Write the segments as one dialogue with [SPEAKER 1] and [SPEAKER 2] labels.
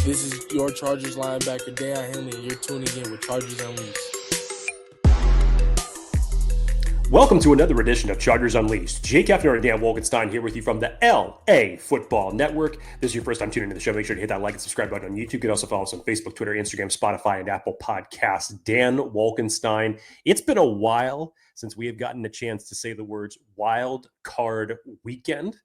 [SPEAKER 1] This is your Chargers linebacker, Daiyan, Henley, and you're tuning in with Chargers Unleashed.
[SPEAKER 2] Welcome to another edition of Chargers Unleashed. Jake Hefner and Dan Wolkenstein here with you from the LAFB Network. If this is your first time tuning into the show, make sure to hit that like and subscribe button on YouTube. You can also follow us on Facebook, Twitter, Instagram, Spotify, and Apple Podcasts. Dan Wolkenstein. It's been a while since we have gotten a chance to say the words Wildcard weekend,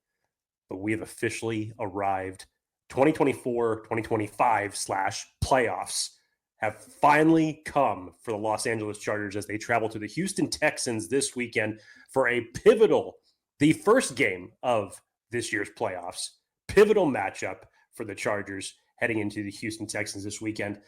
[SPEAKER 2] but we have officially arrived. 2024-2025/playoffs have finally come for the Los Angeles Chargers as they travel to the Houston Texans this weekend for a pivotal, the first game of this year's playoffs, pivotal matchup for the Chargers heading into the Houston Texans this weekend.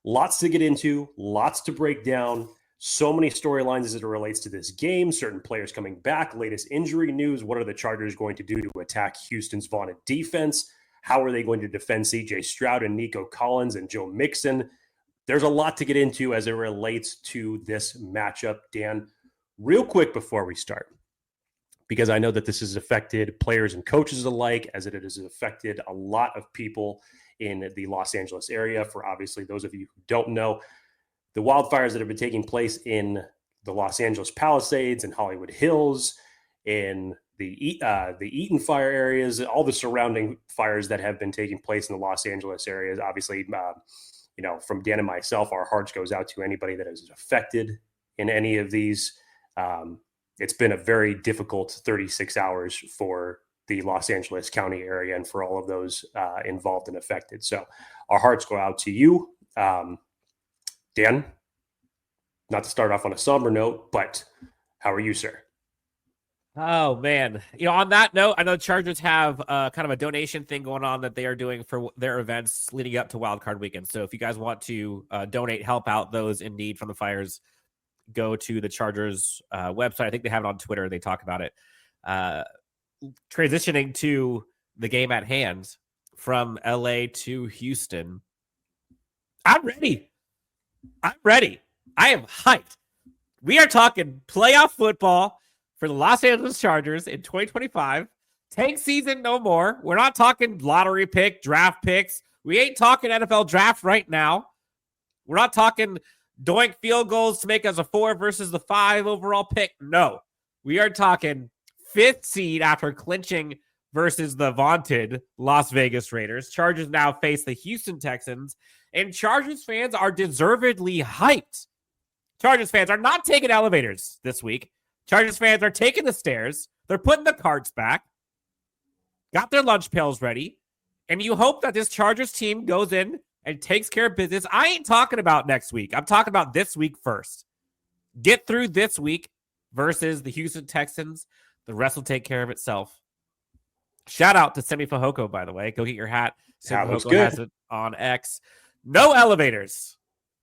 [SPEAKER 2] Lots to get into, lots to break down, so many storylines as it relates to this game, certain players coming back, latest injury news, what are the Chargers going to do to attack Houston's vaunted defense? How are they going to defend C.J. Stroud and Nico Collins and Joe Mixon? There's a lot to get into as it relates to this matchup. Dan, real quick before we start, because I know that this has affected players and coaches alike, as it has affected a lot of people in the Los Angeles area. For obviously those of you who don't know, the wildfires that have been taking place in the Los Angeles Palisades and Hollywood Hills, in the Eaton fire areas, all the surrounding fires that have been taking place in the Los Angeles areas. Obviously, from Dan and myself, our hearts goes out to anybody that is affected in any of these. It's been a very difficult 36 hours for the Los Angeles County area and for all of those involved and affected. So our hearts go out to you. Dan, not to start off on a somber note, but how are you, sir?
[SPEAKER 3] Oh, man. On that note, I know Chargers have kind of a donation thing going on that they are doing for their events leading up to Wildcard weekend. So if you guys want to donate, help out those in need from the fires, go to the Chargers website. I think they have it on Twitter. They talk about it. Transitioning to the game at hand from LA to Houston. I'm ready. I am hyped. We are talking playoff football for the Los Angeles Chargers in 2025. Tank season no more. We're not talking lottery pick, draft picks. We ain't talking NFL draft right now. We're not talking doink field goals to make us a 4 versus the 5 overall pick. No. We are talking 5th seed after clinching versus the vaunted Las Vegas Raiders. Chargers now face the Houston Texans, and Chargers fans are deservedly hyped. Chargers fans are not taking elevators this week. Chargers fans are taking the stairs. They're putting the carts back, got their lunch pails ready, and you hope that this Chargers team goes in and takes care of business. I ain't talking about next week. I'm talking about this week first. Get through this week versus the Houston Texans. The rest will take care of itself. Shout out to Semi Fajoko, by the way. Go get your hat. Semi Fajoko has it on X. No elevators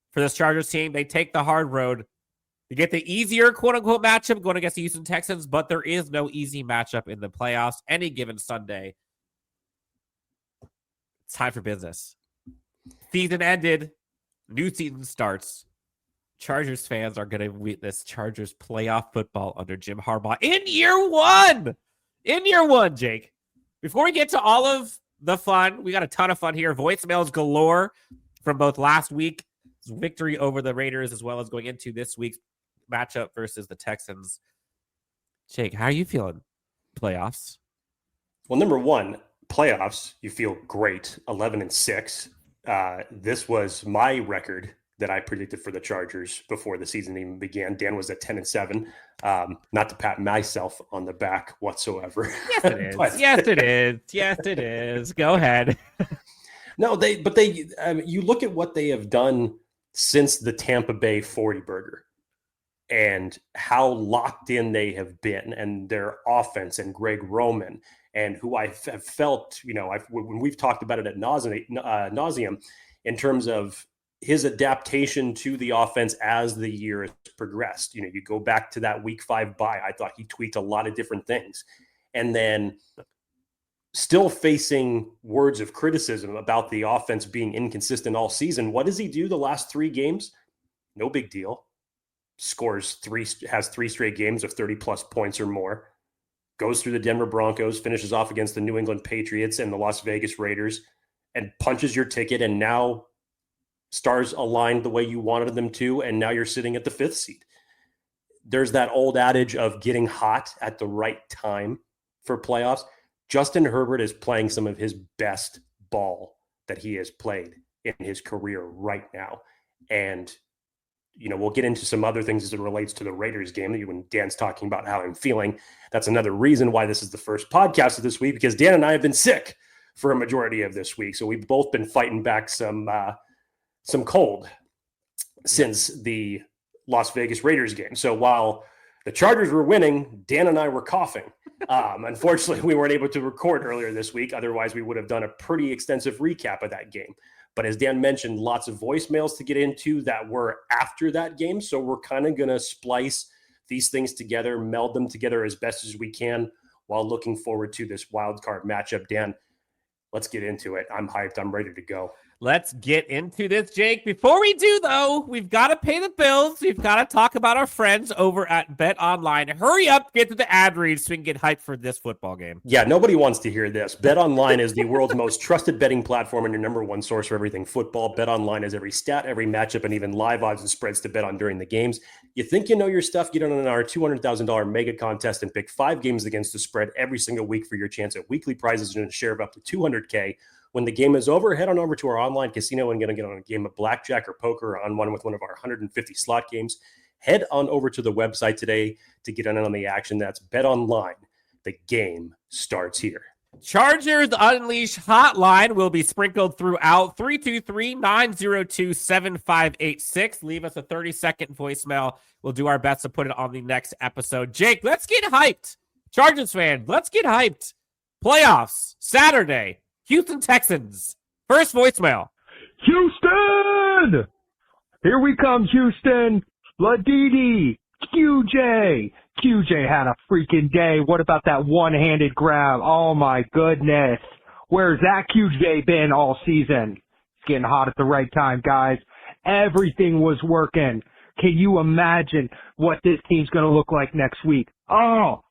[SPEAKER 3] for this Chargers team. They take the hard road. You get the easier quote-unquote matchup going against the Houston Texans, but there is no easy matchup in the playoffs any given Sunday. It's time for business. Season ended. New season starts. Chargers fans are going to witness Chargers playoff football under Jim Harbaugh in year one. In year one, Jake. Before we get to all of the fun, we got a ton of fun here. Voicemails galore from both last week's victory over the Raiders as well as going into this week's matchup versus the Texans. Jake, how are you feeling? Playoffs?
[SPEAKER 2] Well, number one, playoffs, you feel great. 11-6. This was my record that I predicted for the Chargers before the season even began. Dan was at 10-7. Not to pat myself on the back whatsoever.
[SPEAKER 3] Yes, it is. Yes, it is. Yes, it is. Go ahead.
[SPEAKER 2] No, you look at what they have done since the Tampa Bay 40 burger and how locked in they have been, and their offense and Greg Roman, and who I have felt, when we've talked about it at nauseum in terms of his adaptation to the offense as the year has progressed. You go back to that week 5 bye. I thought he tweaked a lot of different things. And then still facing words of criticism about the offense being inconsistent all season. What does he do the last 3 games? No big deal. Has 3 straight games of 30-plus points or more. Goes through the Denver Broncos, finishes off against the New England Patriots and the Las Vegas Raiders, and punches your ticket, and now stars aligned the way you wanted them to, and now you're sitting at the 5th seed. There's that old adage of getting hot at the right time for playoffs. Justin Herbert is playing some of his best ball that he has played in his career right now. And, we'll get into some other things as it relates to the Raiders game when Dan's talking about how I'm feeling. That's another reason why this is the first podcast of this week, because Dan and I have been sick for a majority of this week. So we've both been fighting back some cold since the Las Vegas Raiders game. So while the Chargers were winning, Dan and I were coughing. Unfortunately, we weren't able to record earlier this week. Otherwise, we would have done a pretty extensive recap of that game. But as Dan mentioned, lots of voicemails to get into that were after that game. So we're kind of going to splice these things together, meld them together as best as we can while looking forward to this wild card matchup. Dan, let's get into it. I'm hyped. I'm ready to go.
[SPEAKER 3] Let's get into this, Jake. Before we do, though, we've got to pay the bills. We've got to talk about our friends over at Bet Online. Hurry up, get to the ad reads so we can get hyped for this football game.
[SPEAKER 2] Yeah, nobody wants to hear this. Bet Online is the world's most trusted betting platform and your number one source for everything football. Bet Online has every stat, every matchup, and even live odds and spreads to bet on during the games. You think you know your stuff? Get on our $200,000 mega contest and pick 5 games against the spread every single week for your chance at weekly prizes and a share of up to $200K. When the game is over, head on over to our online casino and get on a game of blackjack or poker or on one with one of our 150 slot games. Head on over to the website today to get in on the action. That's Bet Online. The game starts here.
[SPEAKER 3] Chargers Unleash hotline will be sprinkled throughout 323-902-7586. Leave us a 30-second voicemail. We'll do our best to put it on the next episode. Jake, let's get hyped. Chargers fan, let's get hyped. Playoffs, Saturday. Houston Texans. First voicemail.
[SPEAKER 4] Houston! Here we come, Houston. Ladidi. QJ. QJ had a freaking day. What about that one-handed grab? Oh, my goodness. Where's that QJ been all season? It's getting hot at the right time, guys. Everything was working. Can you imagine what this team's going to look like next week? Oh,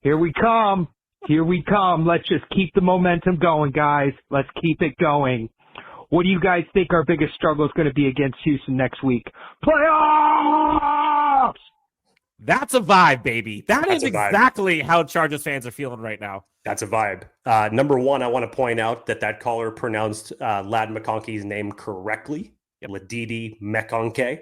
[SPEAKER 4] here we come. Here we come. Let's just keep the momentum going, guys. Let's keep it going. What do you guys think our biggest struggle is going to be against Houston next week? Playoffs!
[SPEAKER 3] That's a vibe, baby. That's exactly how Chargers fans are feeling right now.
[SPEAKER 2] That's a vibe. Number one, I want to point out that caller pronounced Lad McConkey's name correctly. Ladidi McConkey.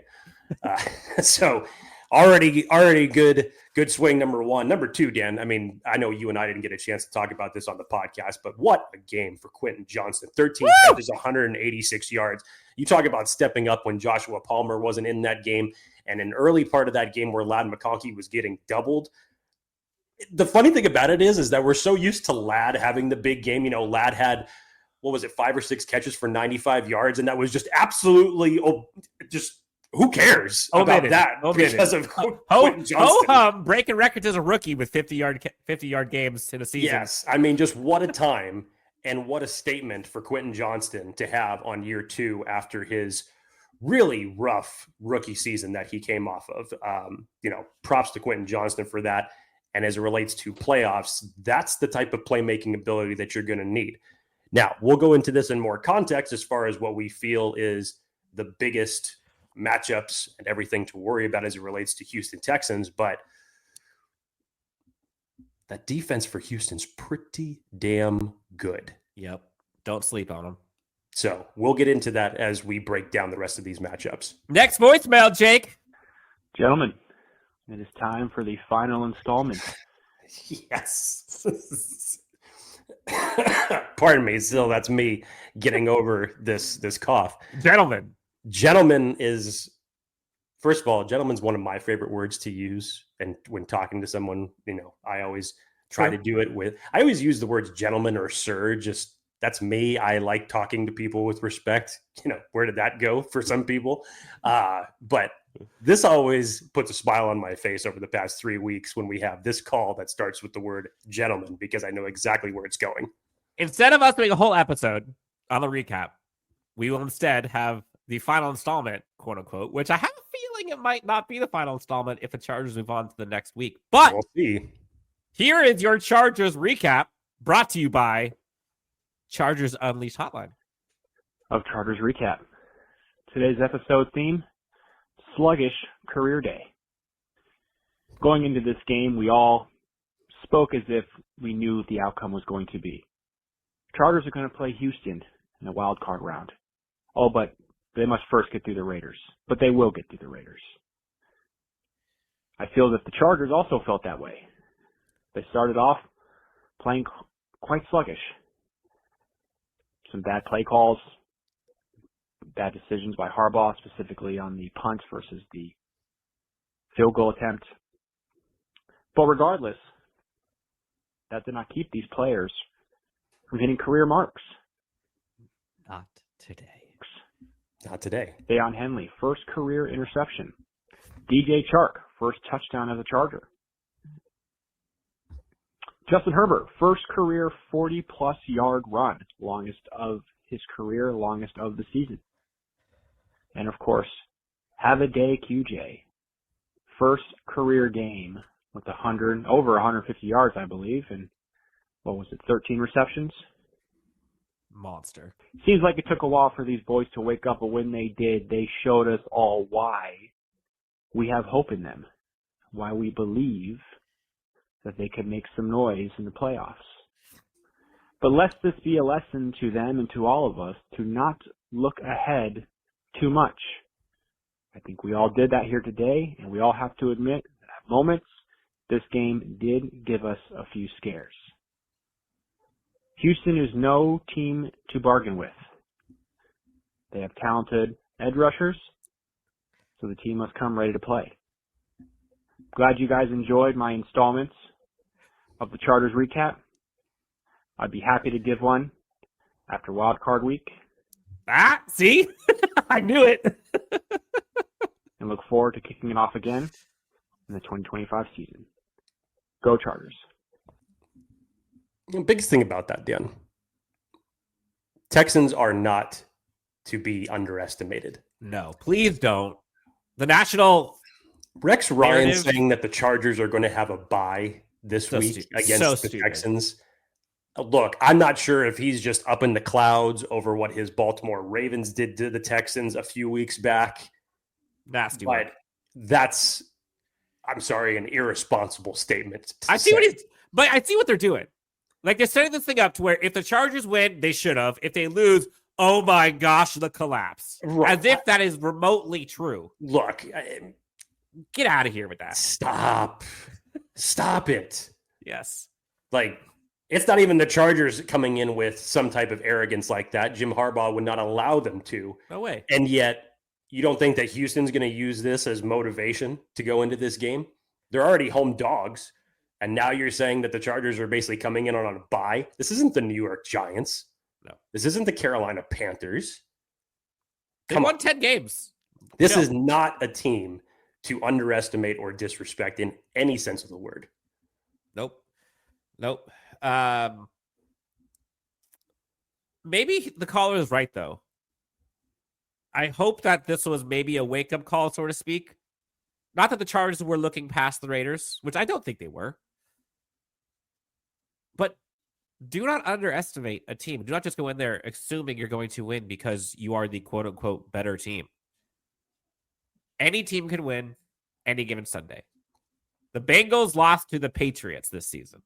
[SPEAKER 2] So already good swing, number one. Number two, Dan, I mean, I know you and I didn't get a chance to talk about this on the podcast, but what a game for Quentin Johnston. 13 catches, 186 yards. You talk about stepping up when Joshua Palmer wasn't in that game, and an early part of that game where Lad McConkey was getting doubled. The funny thing about it is that we're so used to Lad having the big game. Lad had, 5 or 6 catches for 95 yards, and that was just absolutely who cares about that because of Quentin Johnston.
[SPEAKER 3] Breaking records as a rookie with 50-yard games in a season.
[SPEAKER 2] Yes, I mean, just what a time and what a statement for Quentin Johnston to have on year 2 after his really rough rookie season that he came off of. Props to Quentin Johnston for that. And as it relates to playoffs, that's the type of playmaking ability that you're going to need. Now, we'll go into this in more context as far as what we feel is the biggest matchups and everything to worry about as it relates to Houston Texans, but that defense for Houston's pretty damn good.
[SPEAKER 3] Yep. Don't sleep on them.
[SPEAKER 2] So we'll get into that as we break down the rest of these matchups.
[SPEAKER 3] Next voicemail, Jake.
[SPEAKER 5] Gentlemen, it is time for the final installment.
[SPEAKER 2] Yes. Pardon me. Still, that's me getting over this cough. Gentleman is, first of all, gentleman's one of my favorite words to use. And when talking to someone, I always try to do it with, I always use the words gentleman or sir. Just that's me. I like talking to people with respect. Where did that go for some people? But this always puts a smile on my face over the past 3 weeks when we have this call that starts with the word gentleman, because I know exactly where it's going.
[SPEAKER 3] Instead of us doing a whole episode on the recap, we will instead have the final installment, quote unquote, which I have a feeling it might not be the final installment if the Chargers move on to the next week. But
[SPEAKER 2] we'll see.
[SPEAKER 3] Here is your Chargers recap, brought to you by Chargers Unleashed hotline
[SPEAKER 5] of Chargers Recap. Today's episode theme, sluggish career day. Going into this game, we all spoke as if we knew the outcome was going to be. Chargers are going to play Houston in the Wildcard round. Oh, but they must first get through the Raiders. But they will get through the Raiders. I feel that the Chargers also felt that way. They started off playing quite sluggish. Some bad play calls, bad decisions by Harbaugh, specifically on the punt versus the field goal attempt. But regardless, that did not keep these players from hitting career marks.
[SPEAKER 3] Not today.
[SPEAKER 2] Not today.
[SPEAKER 5] Daiyan Henley, first career interception. DJ Chark, first touchdown as a Charger. Justin Herbert, first career 40-plus yard run, longest of his career, longest of the season. And of course, have a day QJ, first career game with over 150 yards, I believe, and 13 receptions?
[SPEAKER 3] Monster.
[SPEAKER 5] Seems like it took a while for these boys to wake up, but when they did, they showed us all why we have hope in them, why we believe that they could make some noise in the playoffs. But let this be a lesson to them and to all of us to not look ahead too much. I think we all did that here today, and we all have to admit that at moments, this game did give us a few scares. Houston is no team to bargain with. They have talented edge rushers, so the team must come ready to play. Glad you guys enjoyed my installments of the Chargers Recap. I'd be happy to give one after Wildcard Week.
[SPEAKER 3] See? I knew it.
[SPEAKER 5] And look forward to kicking it off again in the 2025 season. Go Chargers.
[SPEAKER 2] The biggest thing about that, Dan, Texans are not to be underestimated.
[SPEAKER 3] No, please don't. The national
[SPEAKER 2] Rex Ryan
[SPEAKER 3] narrative,
[SPEAKER 2] saying that the Chargers are going to have a bye this week against the Texans. Look, I'm not sure if he's just up in the clouds over what his Baltimore Ravens did to the Texans a few weeks back.
[SPEAKER 3] Nasty
[SPEAKER 2] but
[SPEAKER 3] one.
[SPEAKER 2] That's, I'm sorry, an irresponsible statement.
[SPEAKER 3] I see what they're doing. Like, they're setting this thing up to where if the Chargers win, they should have. If they lose, oh my gosh, the collapse.
[SPEAKER 2] Right.
[SPEAKER 3] As if that is remotely true.
[SPEAKER 2] Look,
[SPEAKER 3] Get out of here with that.
[SPEAKER 2] Stop it.
[SPEAKER 3] Yes.
[SPEAKER 2] Like, it's not even the Chargers coming in with some type of arrogance like that. Jim Harbaugh would not allow them to.
[SPEAKER 3] No way.
[SPEAKER 2] And yet, you don't think that Houston's going to use this as motivation to go into this game? They're already home dogs. And now you're saying that the Chargers are basically coming in on a bye. This isn't the New York Giants.
[SPEAKER 3] No.
[SPEAKER 2] This isn't the Carolina Panthers.
[SPEAKER 3] They won 10 games.
[SPEAKER 2] This is not a team to underestimate or disrespect in any sense of the word.
[SPEAKER 3] Nope. Maybe the caller is right, though. I hope that this was maybe a wake-up call, so to speak. Not that the Chargers were looking past the Raiders, which I don't think they were. But do not underestimate a team. Do not just go in there assuming you're going to win because you are the quote-unquote better team. Any team can win any given Sunday. The Bengals lost to the Patriots this season.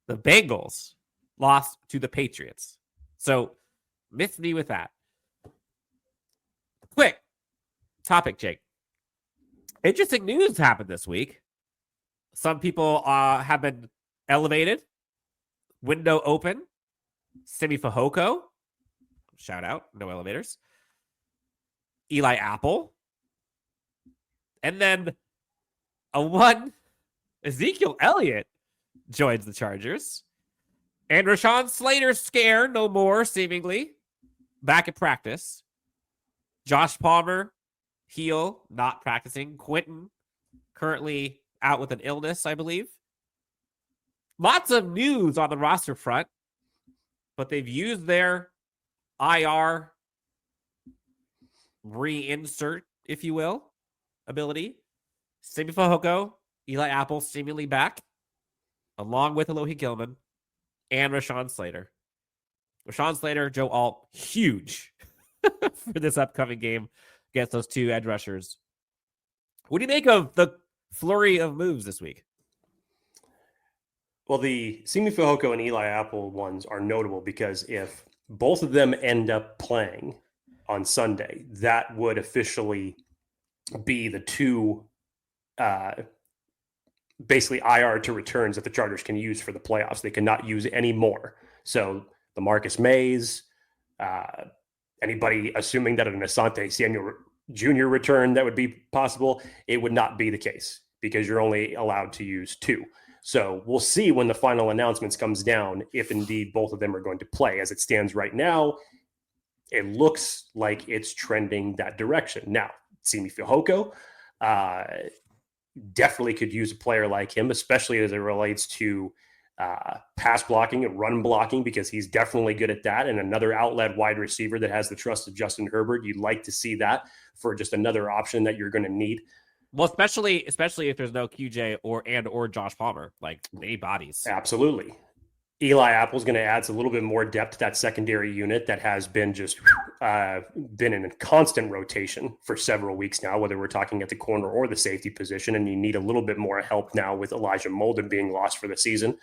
[SPEAKER 3] The Bengals lost to the Patriots. So, miss me with that. Quick topic, Jake. Interesting news happened this week. Some people have been elevated. Window open. Simi Fehoko. Shout out. No elevators. Eli Apple. And then Ezekiel Elliott joins the Chargers. And Rashawn Slater scared no more, seemingly. Back at practice. Josh Palmer, heel, not practicing. Quentin, currently out with an illness, I believe. Lots of news on the roster front, but they've used their IR reinsert, if you will, ability. Simi Fehoko, Eli Apple seemingly back, along with Alohi Gilman and Rashawn Slater. Rashawn Slater, Joe Alt, huge for this upcoming game against those two edge rushers. What do you make of the flurry of moves this week?
[SPEAKER 2] Well, the Simi Fehoko and Eli Apple ones are notable because if both of them end up playing on Sunday, that would officially be the two basically IR to returns that the Chargers can use for the playoffs. They cannot use any more. So the Marcus Mays, anybody assuming that an Asante Samuel Jr. return that would be possible, it would not be the case because you're only allowed to use two. So we'll see when the final announcements comes down if indeed both of them are going to play. As it stands right now, it looks like it's trending that direction. Now, Simi Fehoko definitely could use a player like him, especially as it relates to pass blocking and run blocking, because he's definitely good at that. And another outlet wide receiver that has the trust of Justin Herbert, you'd like to see that for just another option that you're going to need.
[SPEAKER 3] Well, especially if there's no QJ or Josh Palmer, like they need bodies.
[SPEAKER 2] Absolutely. Eli Apple's going to add a little bit more depth to that secondary unit that has been been in a constant rotation for several weeks now, whether we're talking at the corner or the safety position, and you need a little bit more help now with Elijah Molden being lost for the season.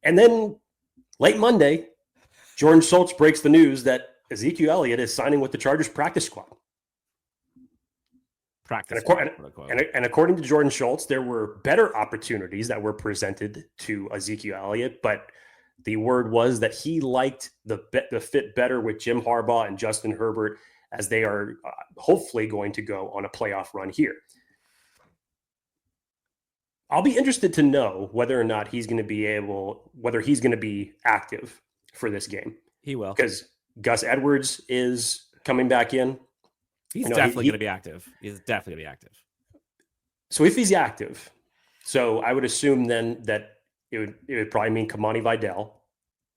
[SPEAKER 2] And then late Monday, Jordan Schultz breaks the news that Ezekiel Elliott is signing with the Chargers practice squad. And according to Jordan Schultz, there were better opportunities that were presented to Ezekiel Elliott, but the word was that he liked the fit better with Jim Harbaugh and Justin Herbert, as they are hopefully going to go on a playoff run here. I'll be interested to know whether or not he's going to be active for this game.
[SPEAKER 3] He will,
[SPEAKER 2] because Gus Edwards is coming back in.
[SPEAKER 3] He's definitely going to be active. He's definitely going to be active.
[SPEAKER 2] So if he's active, so I would assume then that it would probably mean Kamani Vidal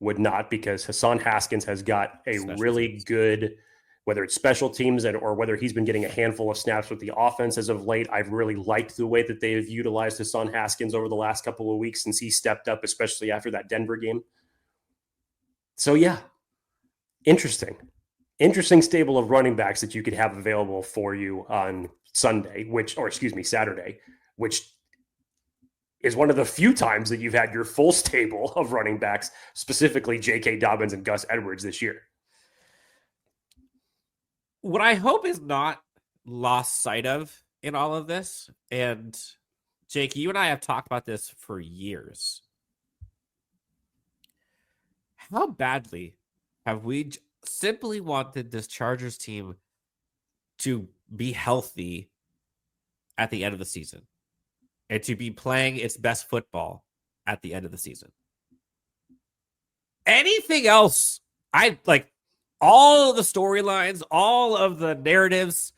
[SPEAKER 2] would not, because Hassan Haskins has got a really good, whether it's special teams or whether he's been getting a handful of snaps with the offense as of late. I've really liked the way that they've utilized Hassan Haskins over the last couple of weeks since he stepped up, especially after that Denver game. So yeah, interesting stable of running backs that you could have available for you on Saturday, which is one of the few times that you've had your full stable of running backs, specifically J.K. Dobbins and Gus Edwards this year.
[SPEAKER 3] What I hope is not lost sight of in all of this, and Jake, you and I have talked about this for years. How badly have we simply wanted this Chargers team to be healthy at the end of the season and to be playing its best football at the end of the season? Anything else, I like all of the storylines, all of the narratives,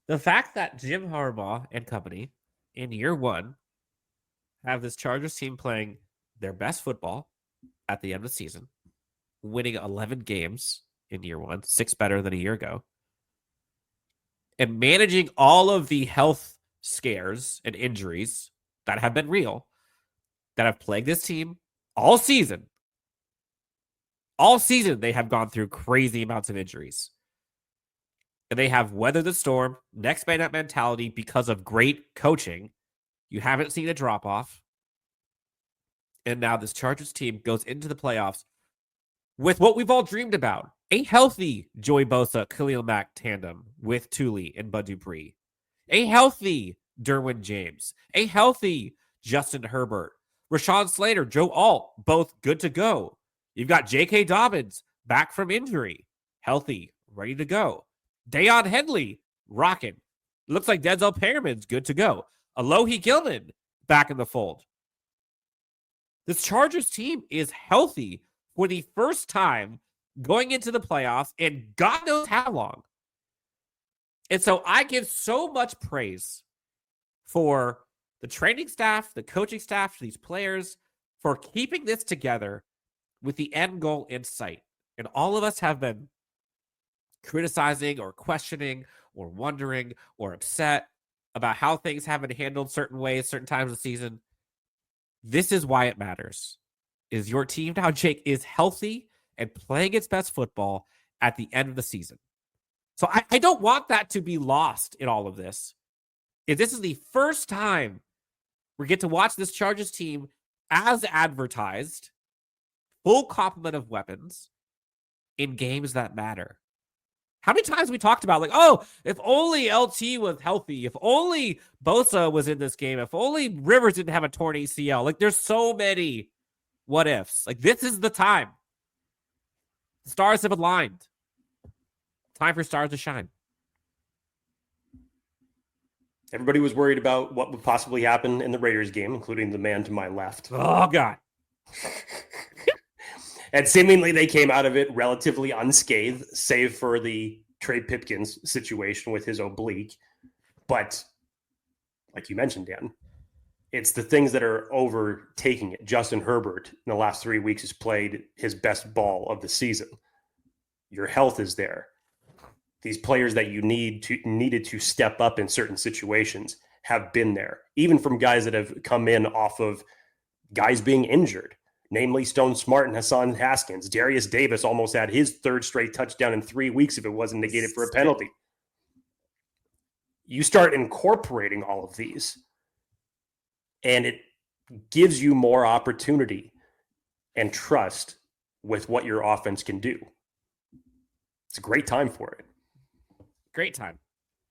[SPEAKER 3] the fact that Jim Harbaugh and company in year one have this Chargers team playing their best football at the end of the season, winning 11 games in year one, 6 better than a year ago, and managing all of the health scares and injuries that have been real, that have plagued this team all season. All season, they have gone through crazy amounts of injuries. And they have weathered the storm, next man up mentality because of great coaching. You haven't seen a drop-off. And now this Chargers team goes into the playoffs with what we've all dreamed about. A healthy Joey Bosa, Khalil Mack tandem with Tuli and Bud Dupree. A healthy Derwin James. A healthy Justin Herbert. Rashawn Slater, Joe Alt, both good to go. You've got J.K. Dobbins back from injury. Healthy, ready to go. Daiyan Henley, rocking. Looks like Denzel Perriman's good to go. Alohi Gilman back in the fold. This Chargers team is healthy for the first time going into the playoffs in God knows how long. And so I give so much praise for the training staff, the coaching staff, these players, for keeping this together with the end goal in sight. And all of us have been criticizing or questioning or wondering or upset about how things have been handled certain ways, certain times of the season. This is why it matters. Is your team now, Jake, is healthy and playing its best football at the end of the season. So I don't want that to be lost in all of this. If this is the first time we get to watch this Chargers team as advertised, full complement of weapons in games that matter. How many times we talked about, like, oh, if only LT was healthy, if only Bosa was in this game, if only Rivers didn't have a torn ACL. Like, there's so many what ifs. Like, this is the time. The stars have aligned. Time for stars to shine.
[SPEAKER 2] Everybody was worried about what would possibly happen in the Raiders game, including the man to my left.
[SPEAKER 3] Oh, God.
[SPEAKER 2] And seemingly they came out of it relatively unscathed, save for the Trey Pipkins situation with his oblique. But like you mentioned, Dan, it's the things that are overtaking it. Justin Herbert in the last 3 weeks has played his best ball of the season. Your health is there. These players that you needed to step up in certain situations have been there, even from guys that have come in off of guys being injured, namely Stone Smart and Hassan Haskins. Darius Davis almost had his third straight touchdown in 3 weeks if it wasn't negated for a penalty. You start incorporating all of these, and it gives you more opportunity and trust with what your offense can do. It's a great time for it.
[SPEAKER 3] Great time.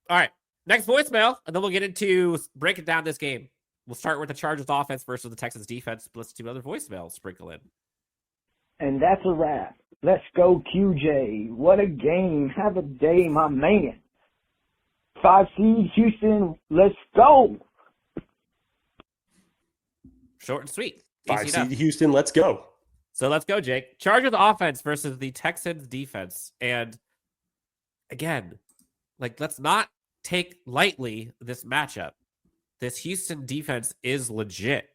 [SPEAKER 3] All right. Next voicemail, and then we'll get into breaking down this game. We'll start with the Chargers offense versus the Texans defense. Let's do another voicemail sprinkle in.
[SPEAKER 6] And that's a wrap. Let's go, QJ. What a game. Have a day, my man. 5 seed Houston, let's go.
[SPEAKER 3] Short and sweet.
[SPEAKER 2] 5 seed Houston, let's go.
[SPEAKER 3] So let's go, Jake. Chargers offense versus the Texans defense. And again, like, let's not take lightly this matchup. This Houston defense is legit.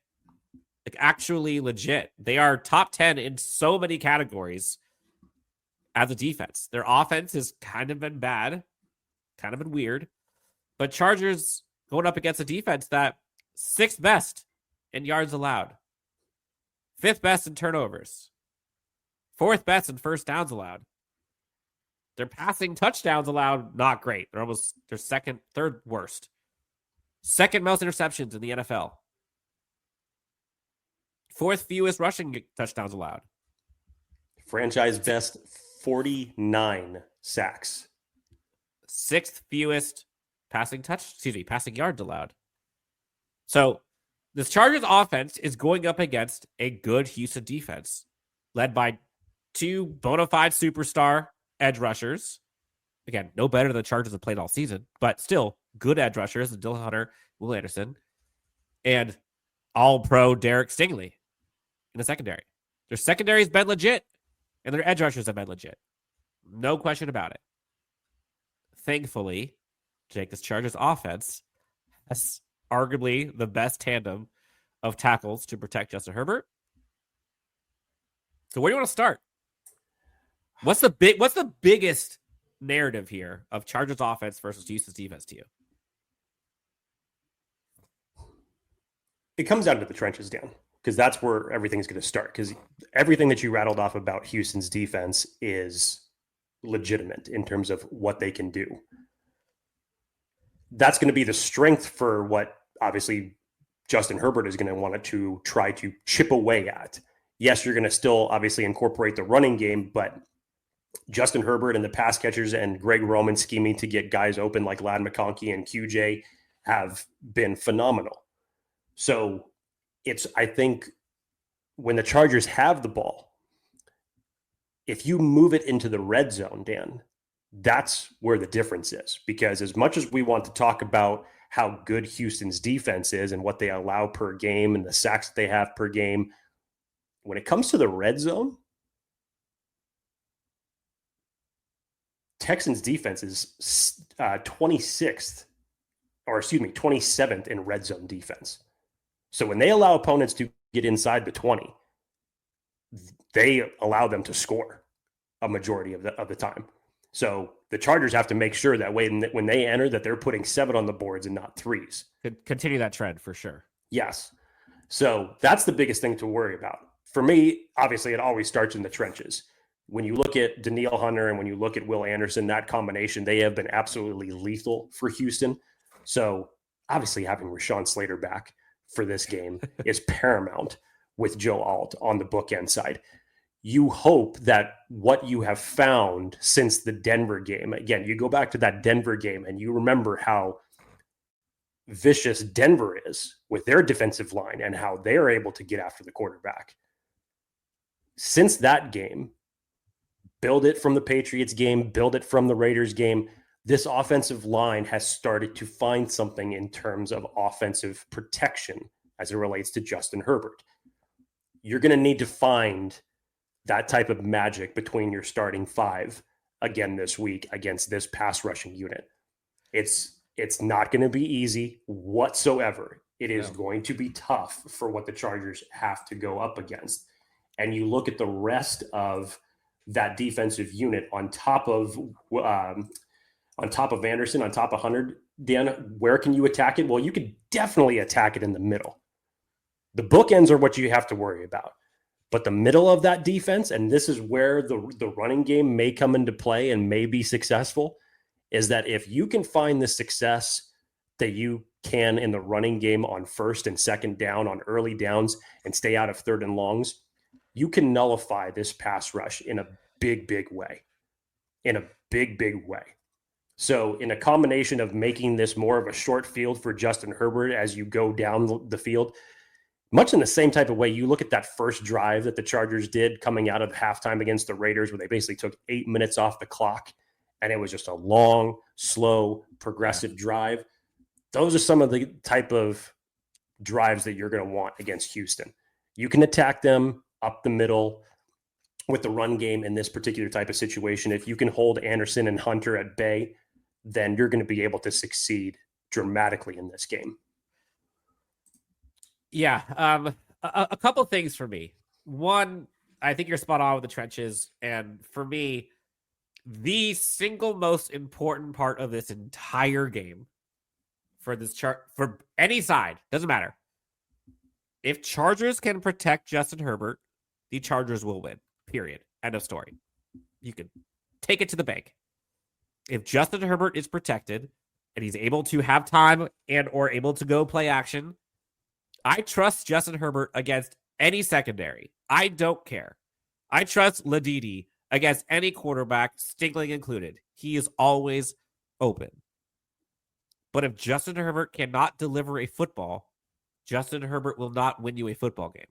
[SPEAKER 3] Like, actually legit. They are top 10 in so many categories as a defense. Their offense has kind of been bad, kind of been weird. But Chargers going up against a defense that 6th best in yards allowed, 5th best in turnovers, 4th best in first downs allowed. Their passing touchdowns allowed, not great. They're almost their third worst. 2nd most interceptions in the NFL. 4th fewest rushing touchdowns allowed.
[SPEAKER 2] Franchise best 49 sacks.
[SPEAKER 3] 6th fewest passing yards allowed. So this Chargers offense is going up against a good Houston defense, led by 2 bona fide superstar edge rushers. Again, no better than the Chargers have played all season, but still good edge rushers, and Dylan Hunter, Will Anderson, and all-pro Derek Stingley in the secondary. Their secondary has been legit, and their edge rushers have been legit. No question about it. Thankfully, Jake, this Chargers offense has arguably the best tandem of tackles to protect Justin Herbert. So where do you want to start? What's the biggest narrative here of Chargers offense versus Houston's defense to you?
[SPEAKER 2] It comes down to the trenches, Dan, because that's where everything's going to start. Because everything that you rattled off about Houston's defense is legitimate in terms of what they can do. That's going to be the strength for what obviously Justin Herbert is going to want to try to chip away at. Yes, you're going to still obviously incorporate the running game, but Justin Herbert and the pass catchers and Greg Roman scheming to get guys open like Ladd McConkey and QJ have been phenomenal. So I think when the Chargers have the ball, if you move it into the red zone, Dan, that's where the difference is. Because as much as we want to talk about how good Houston's defense is and what they allow per game and the sacks that they have per game, when it comes to the red zone, Texans defense is 27th in red zone defense. So when they allow opponents to get inside the 20, they allow them to score a majority of the time. So the Chargers have to make sure that when they enter that they're putting 7 on the boards and not 3s.
[SPEAKER 3] Continue that trend for sure.
[SPEAKER 2] Yes. So that's the biggest thing to worry about. For me, obviously, it always starts in the trenches. when you look at Danielle Hunter and when you look at Will Anderson, that combination, they have been absolutely lethal for Houston. So obviously having Rashawn Slater back for this game is paramount with Joe Alt on the bookend side. You hope that what you have found since the Denver game, again, you go back to that Denver game and you remember how vicious Denver is with their defensive line and how they are able to get after the quarterback. Since that game, build it from the Patriots game, build it from the Raiders game, this offensive line has started to find something in terms of offensive protection as it relates to Justin Herbert. You're going to need to find that type of magic between your starting five again this week against this pass rushing unit. It's not going to be easy whatsoever. It is going to be tough for what the Chargers have to go up against. And you look at the rest of that defensive unit on top of Anderson, on top of Hunter, Dan, where can you attack it? Well, you could definitely attack it in the middle. The bookends are what you have to worry about. But the middle of that defense, and this is where the running game may come into play and may be successful, is that if you can find the success that you can in the running game on first and second down, on early downs, and stay out of third and longs, you can nullify this pass rush in a big, big way. In a big, big way. So in a combination of making this more of a short field for Justin Herbert as you go down the field, much in the same type of way, you look at that first drive that the Chargers did coming out of halftime against the Raiders, where they basically took 8 minutes off the clock, and it was just a long, slow, progressive drive. Those are some of the type of drives that you're going to want against Houston. You can attack them up the middle with the run game in this particular type of situation. If you can hold Anderson and Hunter at bay, then you're going to be able to succeed dramatically in this game.
[SPEAKER 3] Yeah. A couple things for me. One, I think you're spot on with the trenches. And for me, the single most important part of this entire game for this chart, for any side, doesn't matter. If Chargers can protect Justin Herbert, the Chargers will win. Period. End of story. You can take it to the bank. If Justin Herbert is protected and he's able to have time and or able to go play action, I trust Justin Herbert against any secondary. I don't care. I trust Ladidi against any quarterback, Stingling included. He is always open. But if Justin Herbert cannot deliver a football, Justin Herbert will not win you a football game.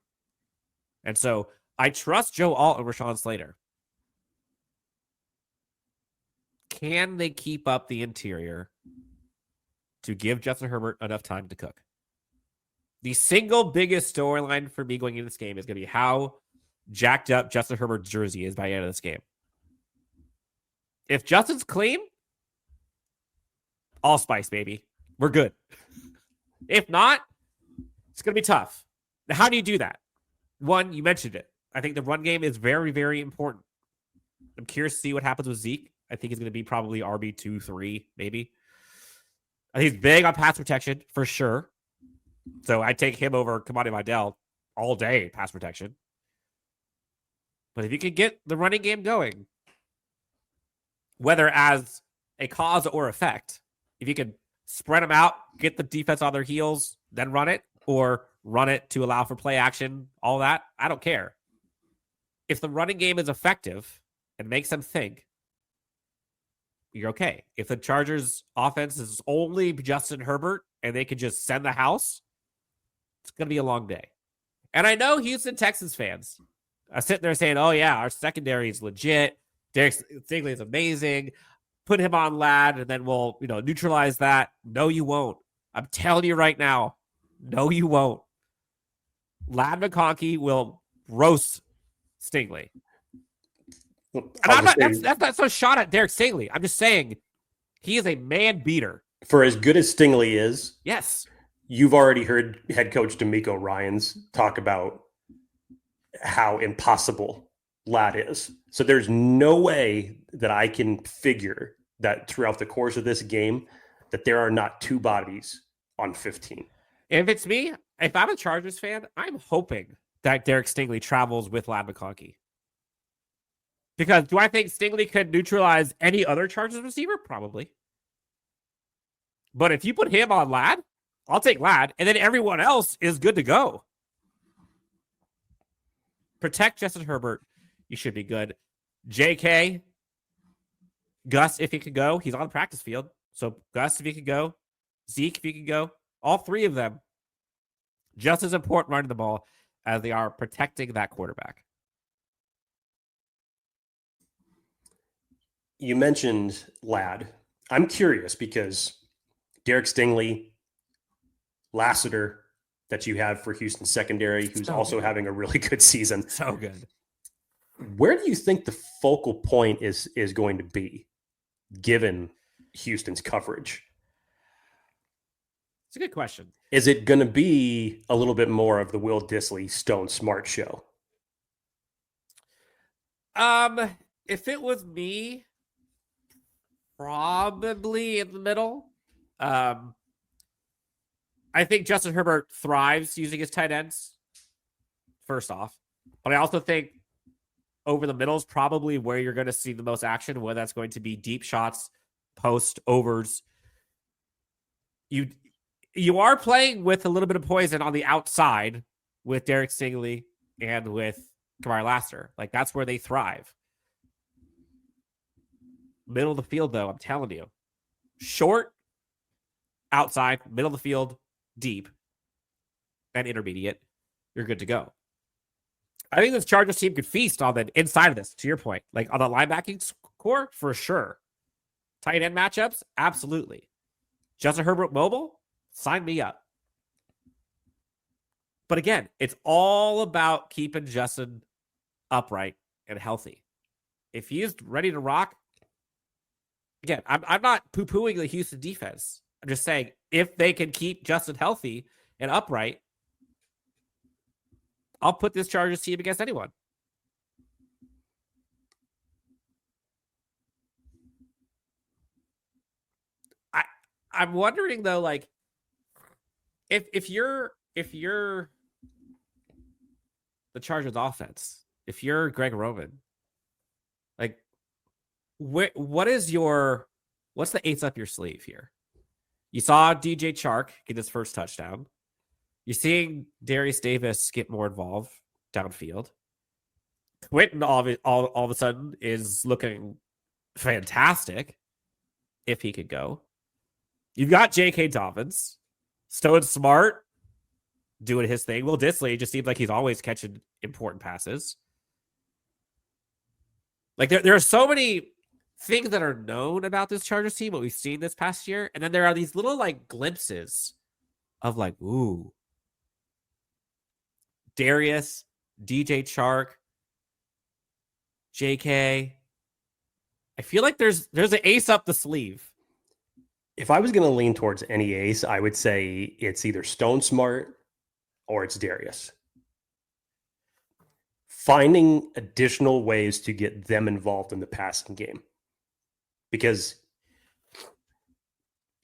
[SPEAKER 3] And so I trust Joe Alt and Rashawn Slater. Can they keep up the interior to give Justin Herbert enough time to cook? The single biggest storyline for me going into this game is going to be how jacked up Justin Herbert's jersey is by the end of this game. If Justin's clean, allspice, baby. We're good. If not, it's going to be tough. Now, how do you do that? One, you mentioned it. I think the run game is very, very important. I'm curious to see what happens with Zeke. I think he's going to be probably RB2, 3, maybe. I think he's big on pass protection for sure. So I take him over Kamani Vidal all day, pass protection. But if you can get the running game going, whether as a cause or effect, if you can spread them out, get the defense on their heels, then run it, or run it to allow for play action, all that, I don't care. If the running game is effective and makes them think, you're okay. If the Chargers offense is only Justin Herbert and they can just send the house, it's going to be a long day. And I know Houston Texans fans are sitting there saying, oh yeah, our secondary is legit. Derek Stingley is amazing. Put him on Lad and then we'll, neutralize that. No, you won't. I'm telling you right now. No, you won't. Lad McConkey will roast Stingley. And that's not so shot at Derek Stingley. I'm just saying he is a man beater.
[SPEAKER 2] For as good as Stingley is,
[SPEAKER 3] yes,
[SPEAKER 2] you've already heard head coach D'Amico Ryans talk about how impossible Lad is. So there's no way that I can figure that throughout the course of this game that there are not two bodies on 15.
[SPEAKER 3] If it's me, if I'm a Chargers fan, I'm hoping that Derek Stingley travels with Lad McConkey. Because do I think Stingley could neutralize any other Chargers receiver? Probably. But if you put him on Ladd, I'll take Ladd, and then everyone else is good to go. Protect Justin Herbert. You should be good. JK, Gus, if he could go, he's on the practice field. So Gus, if he could go, Zeke, if he could go, all three of them, just as important running the ball as they are protecting that quarterback.
[SPEAKER 2] You mentioned Ladd. I'm curious because Derek Stingley, Lassiter, that you have for Houston secondary, who's also having a really good season.
[SPEAKER 3] So good.
[SPEAKER 2] Where do you think the focal point is going to be, given Houston's coverage?
[SPEAKER 3] It's a good question.
[SPEAKER 2] Is it going to be a little bit more of the Will Dissly Stone Smart show?
[SPEAKER 3] If it was me, probably in the middle. I think Justin Herbert thrives using his tight ends, first off. But I also think over the middle is probably where you're going to see the most action, whether that's going to be deep shots, post, overs. You are playing with a little bit of poison on the outside with Derek Stingley and with Kamari Lassiter. Like, that's where they thrive. Middle of the field, though, I'm telling you. Short, outside, middle of the field, deep, and intermediate. You're good to go. I think this Chargers team could feast on the inside of this, to your point. Like, on the linebacking core, for sure. Tight end matchups, absolutely. Justin Herbert mobile, sign me up. But again, it's all about keeping Justin upright and healthy. If he is ready to rock, again, I'm not poo-pooing the Houston defense. I'm just saying, if they can keep Justin healthy and upright, I'll put this Chargers team against anyone. I'm wondering though, like, if you're the Chargers offense, if you're Greg Roman, like, what's the ace up your sleeve here? You saw DJ Chark get his first touchdown. You're seeing Darius Davis get more involved downfield. Quentin all of a sudden is looking fantastic if he could go. You've got J.K. Dobbins, Stone Smart doing his thing. Will Dissly just seems like he's always catching important passes. Like, there are so many things that are known about this Chargers team, what we've seen this past year, and then there are these little, like, glimpses of, like, ooh, Darius, DJ Chark, JK. I feel like there's an ace up the sleeve.
[SPEAKER 2] If I was going to lean towards any ace, I would say it's either Stone Smart or it's Darius. Finding additional ways to get them involved in the passing game. Because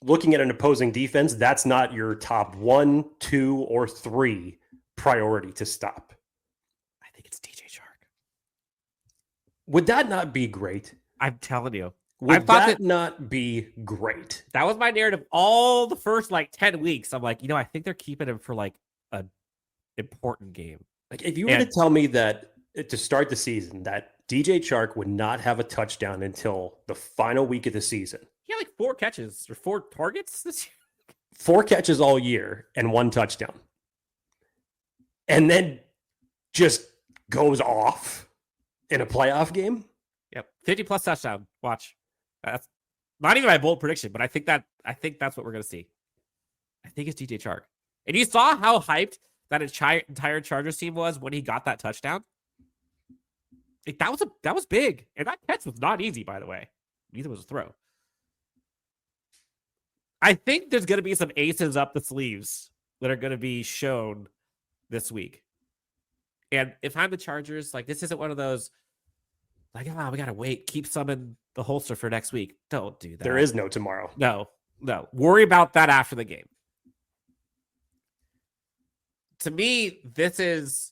[SPEAKER 2] looking at an opposing defense, that's not your top 1, 2, or 3 priority to stop.
[SPEAKER 3] I think it's DJ Chark.
[SPEAKER 2] Would that not be great?
[SPEAKER 3] I'm telling you.
[SPEAKER 2] Would that not be great?
[SPEAKER 3] That was my narrative all the first, like, 10 weeks. I'm like, I think they're keeping him for, like, an important game.
[SPEAKER 2] Like, if you were to tell me that to start the season, that DJ Chark would not have a touchdown until the final week of the season.
[SPEAKER 3] He had like 4 catches or 4 targets this year.
[SPEAKER 2] 4 catches all year and 1 touchdown. And then just goes off in a playoff game.
[SPEAKER 3] Yep. 50+ touchdown. Watch. That's not even my bold prediction, but I think that's what we're going to see. I think it's DJ Chark. And you saw how hyped that entire Chargers team was when he got that touchdown. Like, that was big. And that catch was not easy, by the way. Neither was a throw. I think there's going to be some aces up the sleeves that are going to be shown this week. And if I'm the Chargers, like, this isn't one of those, like, we got to wait, keep some in the holster for next week. Don't do that.
[SPEAKER 2] There is no tomorrow.
[SPEAKER 3] No. Worry about that after the game. To me, this is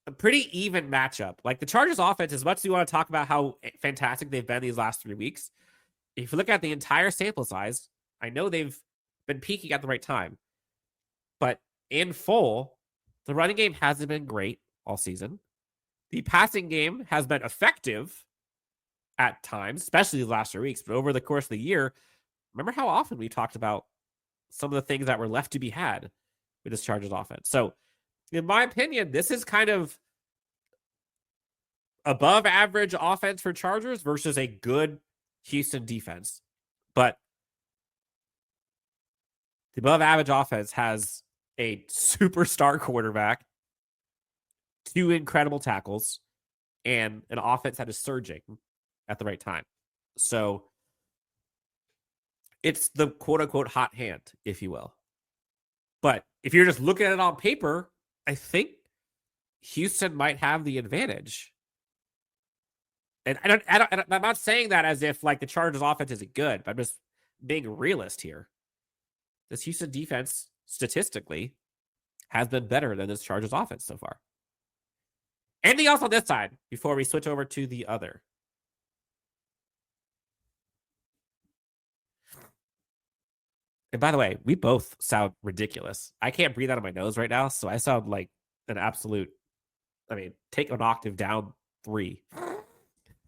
[SPEAKER 3] a pretty even matchup. Like the Chargers offense, as much as you want to talk about how fantastic they've been these last 3 weeks, if you look at the entire sample size, I know they've been peaking at the right time. But in full, the running game hasn't been great all season. The passing game has been effective at times, especially the last 3 weeks. But over the course of the year, remember how often we talked about some of the things that were left to be had with this Chargers offense. So, in my opinion, this is kind of above average offense for Chargers versus a good Houston defense. But the above average offense has a superstar quarterback, 2 incredible tackles, and an offense that is surging at the right time. So it's the quote unquote hot hand, if you will. But if you're just looking at it on paper, I think Houston might have the advantage. And I'm not saying that as if like the Chargers offense isn't good, but I'm just being a realist here. This Houston defense statistically has been better than this Chargers offense so far. Anything else on this side before we switch over to the other? And by the way, we both sound ridiculous. I can't breathe out of my nose right now, so I sound like an absolute, take an octave down 3.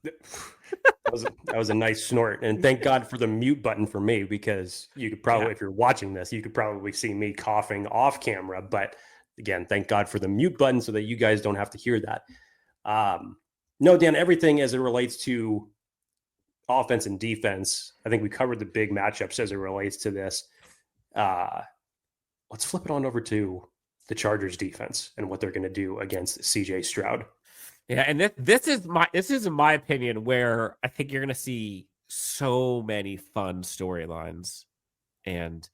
[SPEAKER 2] That was a nice snort. And thank God for the mute button for me, because you could probably, if you're watching this, you could probably see me coughing off camera. But again, thank God for the mute button so that you guys don't have to hear that. No, Dan, everything as it relates to offense and defense, I think we covered the big matchups as it relates to this. Let's flip it on over to the Chargers defense and what they're going to do against CJ Stroud.
[SPEAKER 3] Yeah, and this is in my opinion where I think you're going to see so many fun storylines. And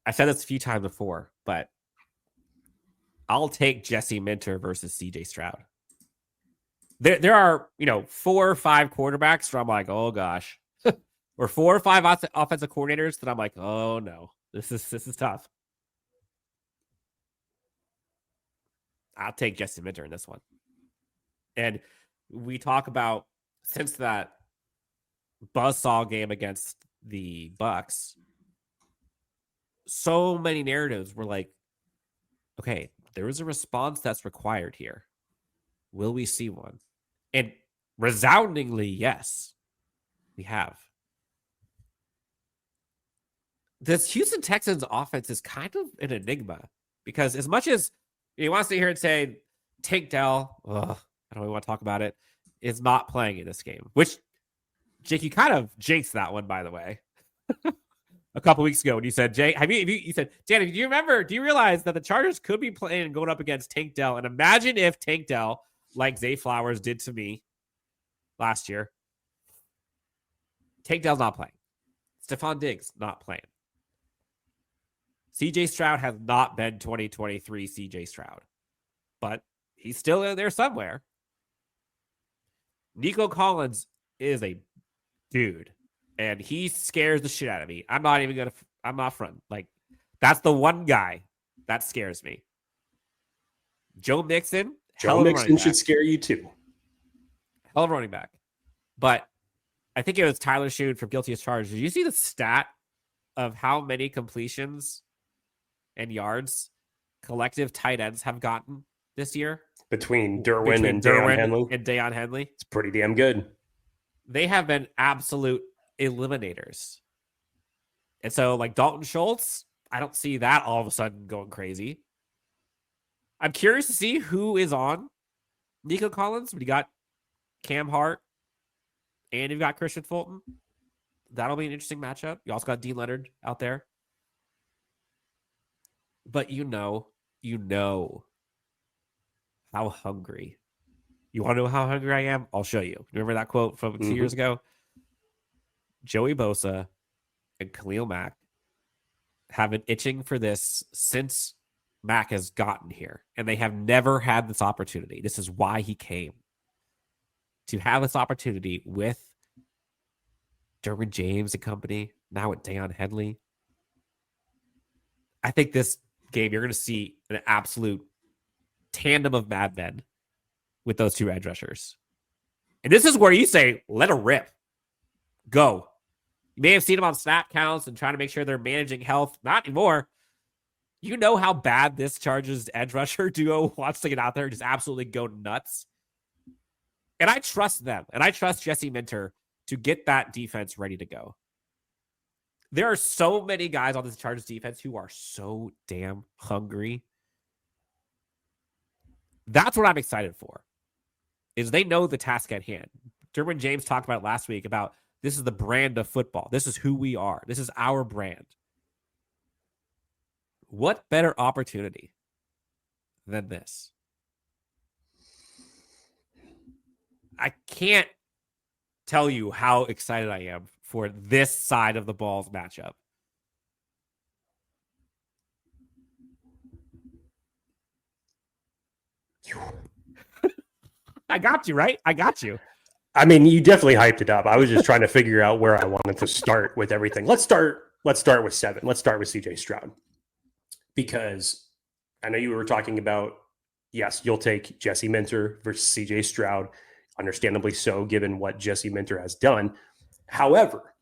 [SPEAKER 3] I've said this a few times before, but I'll take Jesse Minter versus CJ Stroud. There are 4 or 5 quarterbacks where I'm like, oh gosh, or 4 or 5 offensive coordinators that I'm like, oh no, this is tough. I'll take Jesse Minter in this one. And we talk about, since that buzzsaw game against the Bucks, so many narratives were like, okay, there is a response that's required here. Will we see one? And resoundingly, yes, we have. This Houston Texans offense is kind of an enigma, because as much as you want to sit here and say Tank Dell, I don't really want to talk about it, is not playing in this game, which, Jake, you kind of jinxed that one, by the way. A couple weeks ago when you said, Jay, you said, Danny, do you realize that the Chargers could be playing and going up against Tank Dell? And imagine if Tank Dell, like Zay Flowers did to me last year, Tank Dell's not playing. Stephon Diggs not playing. CJ Stroud has not been 2023 CJ Stroud, but he's still in there somewhere. Nico Collins is a dude, and he scares the shit out of me. I'm not fronting. Like, that's the one guy that scares me. Joe Mixon
[SPEAKER 2] should scare you too.
[SPEAKER 3] Hell of a running back. But I think it was Tyler Shoon from Guilty as Charged. Did you see the stat of how many completions and yards collective tight ends have gotten this year?
[SPEAKER 2] Between Derwin and
[SPEAKER 3] Daiyan Henley.
[SPEAKER 2] It's pretty damn good.
[SPEAKER 3] They have been absolute eliminators. And so, like Dalton Schultz, I don't see that all of a sudden going crazy. I'm curious to see who is on Nico Collins. We got Cam Hart and you've got Christian Fulton. That'll be an interesting matchup. You also got Dean Leonard out there. But you know how hungry. You want to know how hungry I am? I'll show you. Remember that quote from 2 years ago? Joey Bosa and Khalil Mack have been itching for this since Mack has gotten here, and they have never had this opportunity. This is why he came, to have this opportunity with Derwin James and company, now with Daiyan Henley. I think this game, you're going to see an absolute tandem of madmen with those two edge rushers. And this is where you say, let her rip. Go. You may have seen them on snap counts and trying to make sure they're managing health. Not anymore. You know how bad this Chargers edge rusher duo wants to get out there and just absolutely go nuts. And I trust them. And I trust Jesse Minter to get that defense ready to go. There are so many guys on this Chargers defense who are so damn hungry. That's what I'm excited for, is they know the task at hand. Derwin James talked about it last week about this is the brand of football. This is who we are. This is our brand. What better opportunity than this? I can't tell you how excited I am for this side of the ball's matchup. I got you, right? I got you.
[SPEAKER 2] I mean, you definitely hyped it up. I was just trying to figure out where I wanted to start with everything. Let's start with 7. Let's start with CJ Stroud. Because I know you were talking about, yes, you'll take Jesse Minter versus CJ Stroud. Understandably so, given what Jesse Minter has done. However,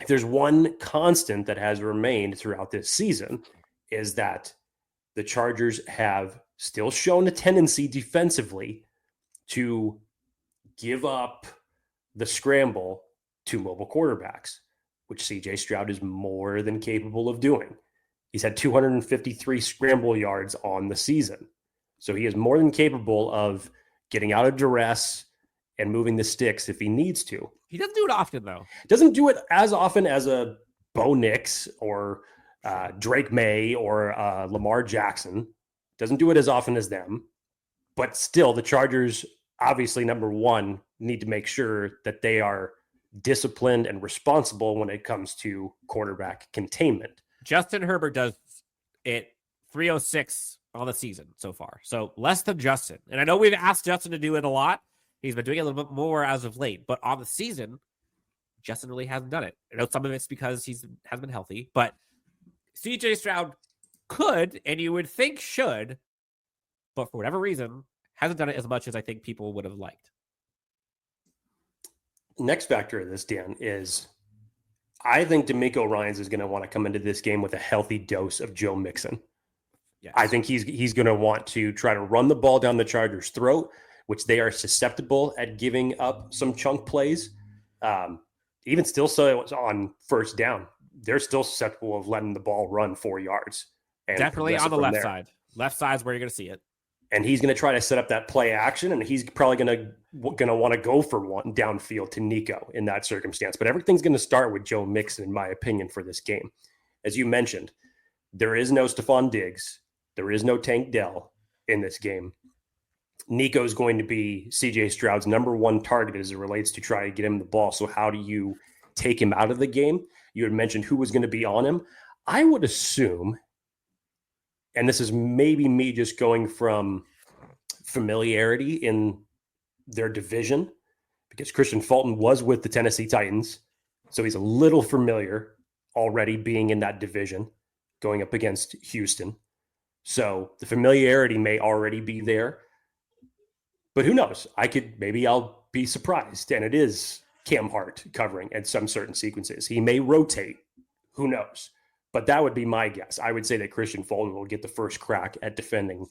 [SPEAKER 2] if there's one constant that has remained throughout this season, is that the Chargers have still shown a tendency defensively to give up the scramble to mobile quarterbacks, which CJ Stroud is more than capable of doing. He's had 253 scramble yards on the season. So he is more than capable of getting out of duress and moving the sticks if he needs to.
[SPEAKER 3] He doesn't do it often, though.
[SPEAKER 2] Doesn't do it as often as a Bo Nix or Drake May or Lamar Jackson. Doesn't do it as often as them. But still, the Chargers, obviously, number one, need to make sure that they are disciplined and responsible when it comes to quarterback containment.
[SPEAKER 3] Justin Herbert does it 306 on the season so far. So less than Justin. And I know we've asked Justin to do it a lot. He's been doing it a little bit more as of late. But on the season, Justin really hasn't done it. I know some of it's because he has been healthy. But CJ Stroud could, and you would think should, but for whatever reason, hasn't done it as much as I think people would have liked.
[SPEAKER 2] Next factor of this, Dan, is I think DeMeco Ryans is going to want to come into this game with a healthy dose of Joe Mixon.
[SPEAKER 3] Yes.
[SPEAKER 2] I think he's going to want to try to run the ball down the Chargers' throat, which they are susceptible at giving up some chunk plays. Even still, so on first down, they're still susceptible of letting the ball run 4 yards. And
[SPEAKER 3] definitely on the left side. Left side is where you're going to see it.
[SPEAKER 2] And he's going to try to set up that play action, and he's probably going to want to go for one downfield to Nico in that circumstance. But everything's going to start with Joe Mixon, in my opinion, for this game. As you mentioned, there is no Stephon Diggs. There is no Tank Dell in this game. Nico is going to be CJ Stroud's number one target as it relates to try to get him the ball. So how do you take him out of the game? You had mentioned who was going to be on him. I would assume, and this is maybe me just going from familiarity in their division, because Christian Fulton was with the Tennessee Titans, so he's a little familiar already being in that division, going up against Houston. So the familiarity may already be there. But who knows? Maybe I'll be surprised. And it is Cam Hart covering at some certain sequences. He may rotate. Who knows? But that would be my guess. I would say that Christian Fulton will get the first crack at defending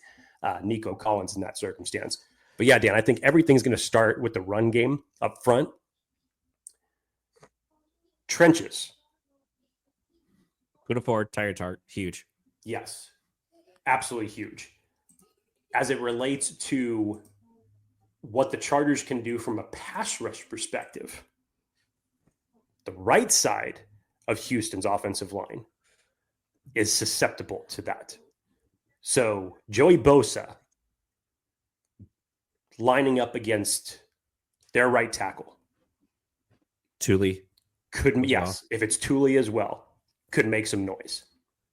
[SPEAKER 2] Nico Collins in that circumstance. But yeah, Dan, I think everything's going to start with the run game up front. Trenches.
[SPEAKER 3] Good forward, Tyre Tart, huge.
[SPEAKER 2] Yes, absolutely huge. As it relates to what the Chargers can do from a pass rush perspective, the right side of Houston's offensive line is susceptible to that. So Joey Bosa lining up against their right tackle.
[SPEAKER 3] Tuli.
[SPEAKER 2] If it's Tuli as well, could make some noise.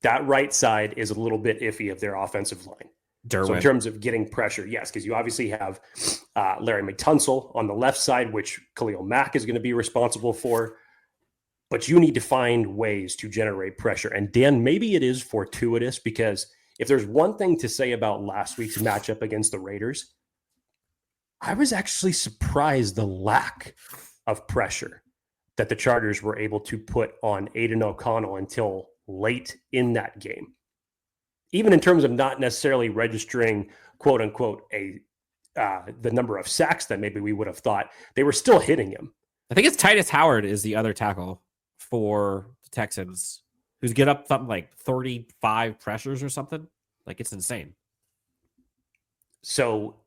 [SPEAKER 2] That right side is a little bit iffy of their offensive line.
[SPEAKER 3] Derwin.
[SPEAKER 2] So in terms of getting pressure, yes, because you obviously have Larry McTunsell on the left side, which Khalil Mack is going to be responsible for. But you need to find ways to generate pressure. And Dan, maybe it is fortuitous, because if there's one thing to say about last week's matchup against the Raiders, I was actually surprised the lack of pressure that the Chargers were able to put on Aiden O'Connell until late in that game. Even in terms of not necessarily registering, quote unquote, the number of sacks that maybe we would have thought, they were still hitting him.
[SPEAKER 3] I think it's Titus Howard is the other tackle for the Texans, who's get up something like 35 pressures or something. Like, it's insane.
[SPEAKER 2] So,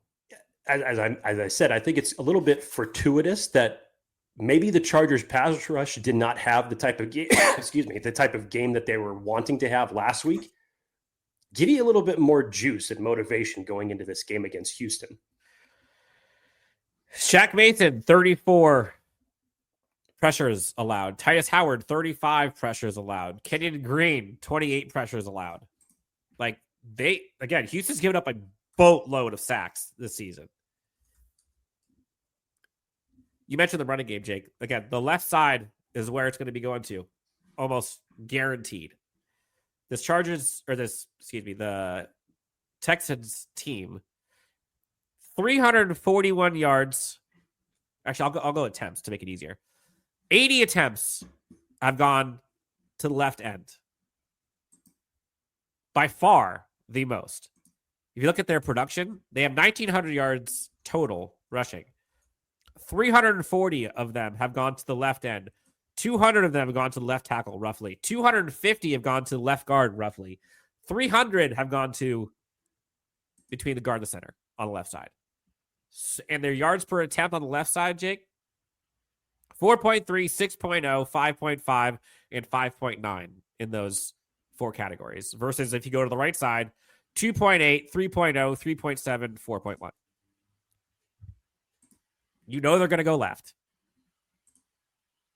[SPEAKER 2] as I said, I think it's a little bit fortuitous that maybe the Chargers pass rush did not have the type of game, the type of game that they were wanting to have last week. Give you a little bit more juice and motivation going into this game against Houston.
[SPEAKER 3] Shaq Mason, 34 pressures allowed. Titus Howard, 35 pressures allowed. Kenyon Green, 28 pressures allowed. Like, Houston's given up a boatload of sacks this season. You mentioned the running game, Jake. Again, the left side is where it's going to be going to. Almost guaranteed. The Texans team, 341 yards. Actually, I'll go attempts to make it easier. 80 attempts have gone to the left end. By far the most. If you look at their production, they have 1,900 yards total rushing. 340 of them have gone to the left end. 200 of them have gone to the left tackle, roughly. 250 have gone to the left guard, roughly. 300 have gone to between the guard and the center on the left side. And their yards per attempt on the left side, Jake, 4.3, 6.0, 5.5, and 5.9 in those four categories. Versus if you go to the right side, 2.8, 3.0, 3.7, 4.1. You know they're going to go left.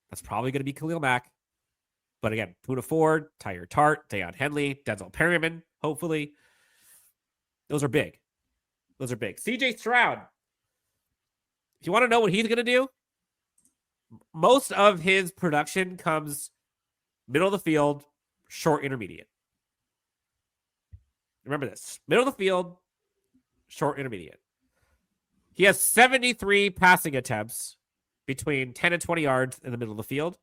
[SPEAKER 3] That's probably going to be Khalil Mack. But again, Puna Ford, Tyler Tart, Daiyan Henley, Denzel Perryman, hopefully. Those are big. CJ Stroud. If you want to know what he's going to do, most of his production comes middle of the field, short intermediate. Remember this. Middle of the field, short intermediate. He has 73 passing attempts between 10 and 20 yards in the middle of the field.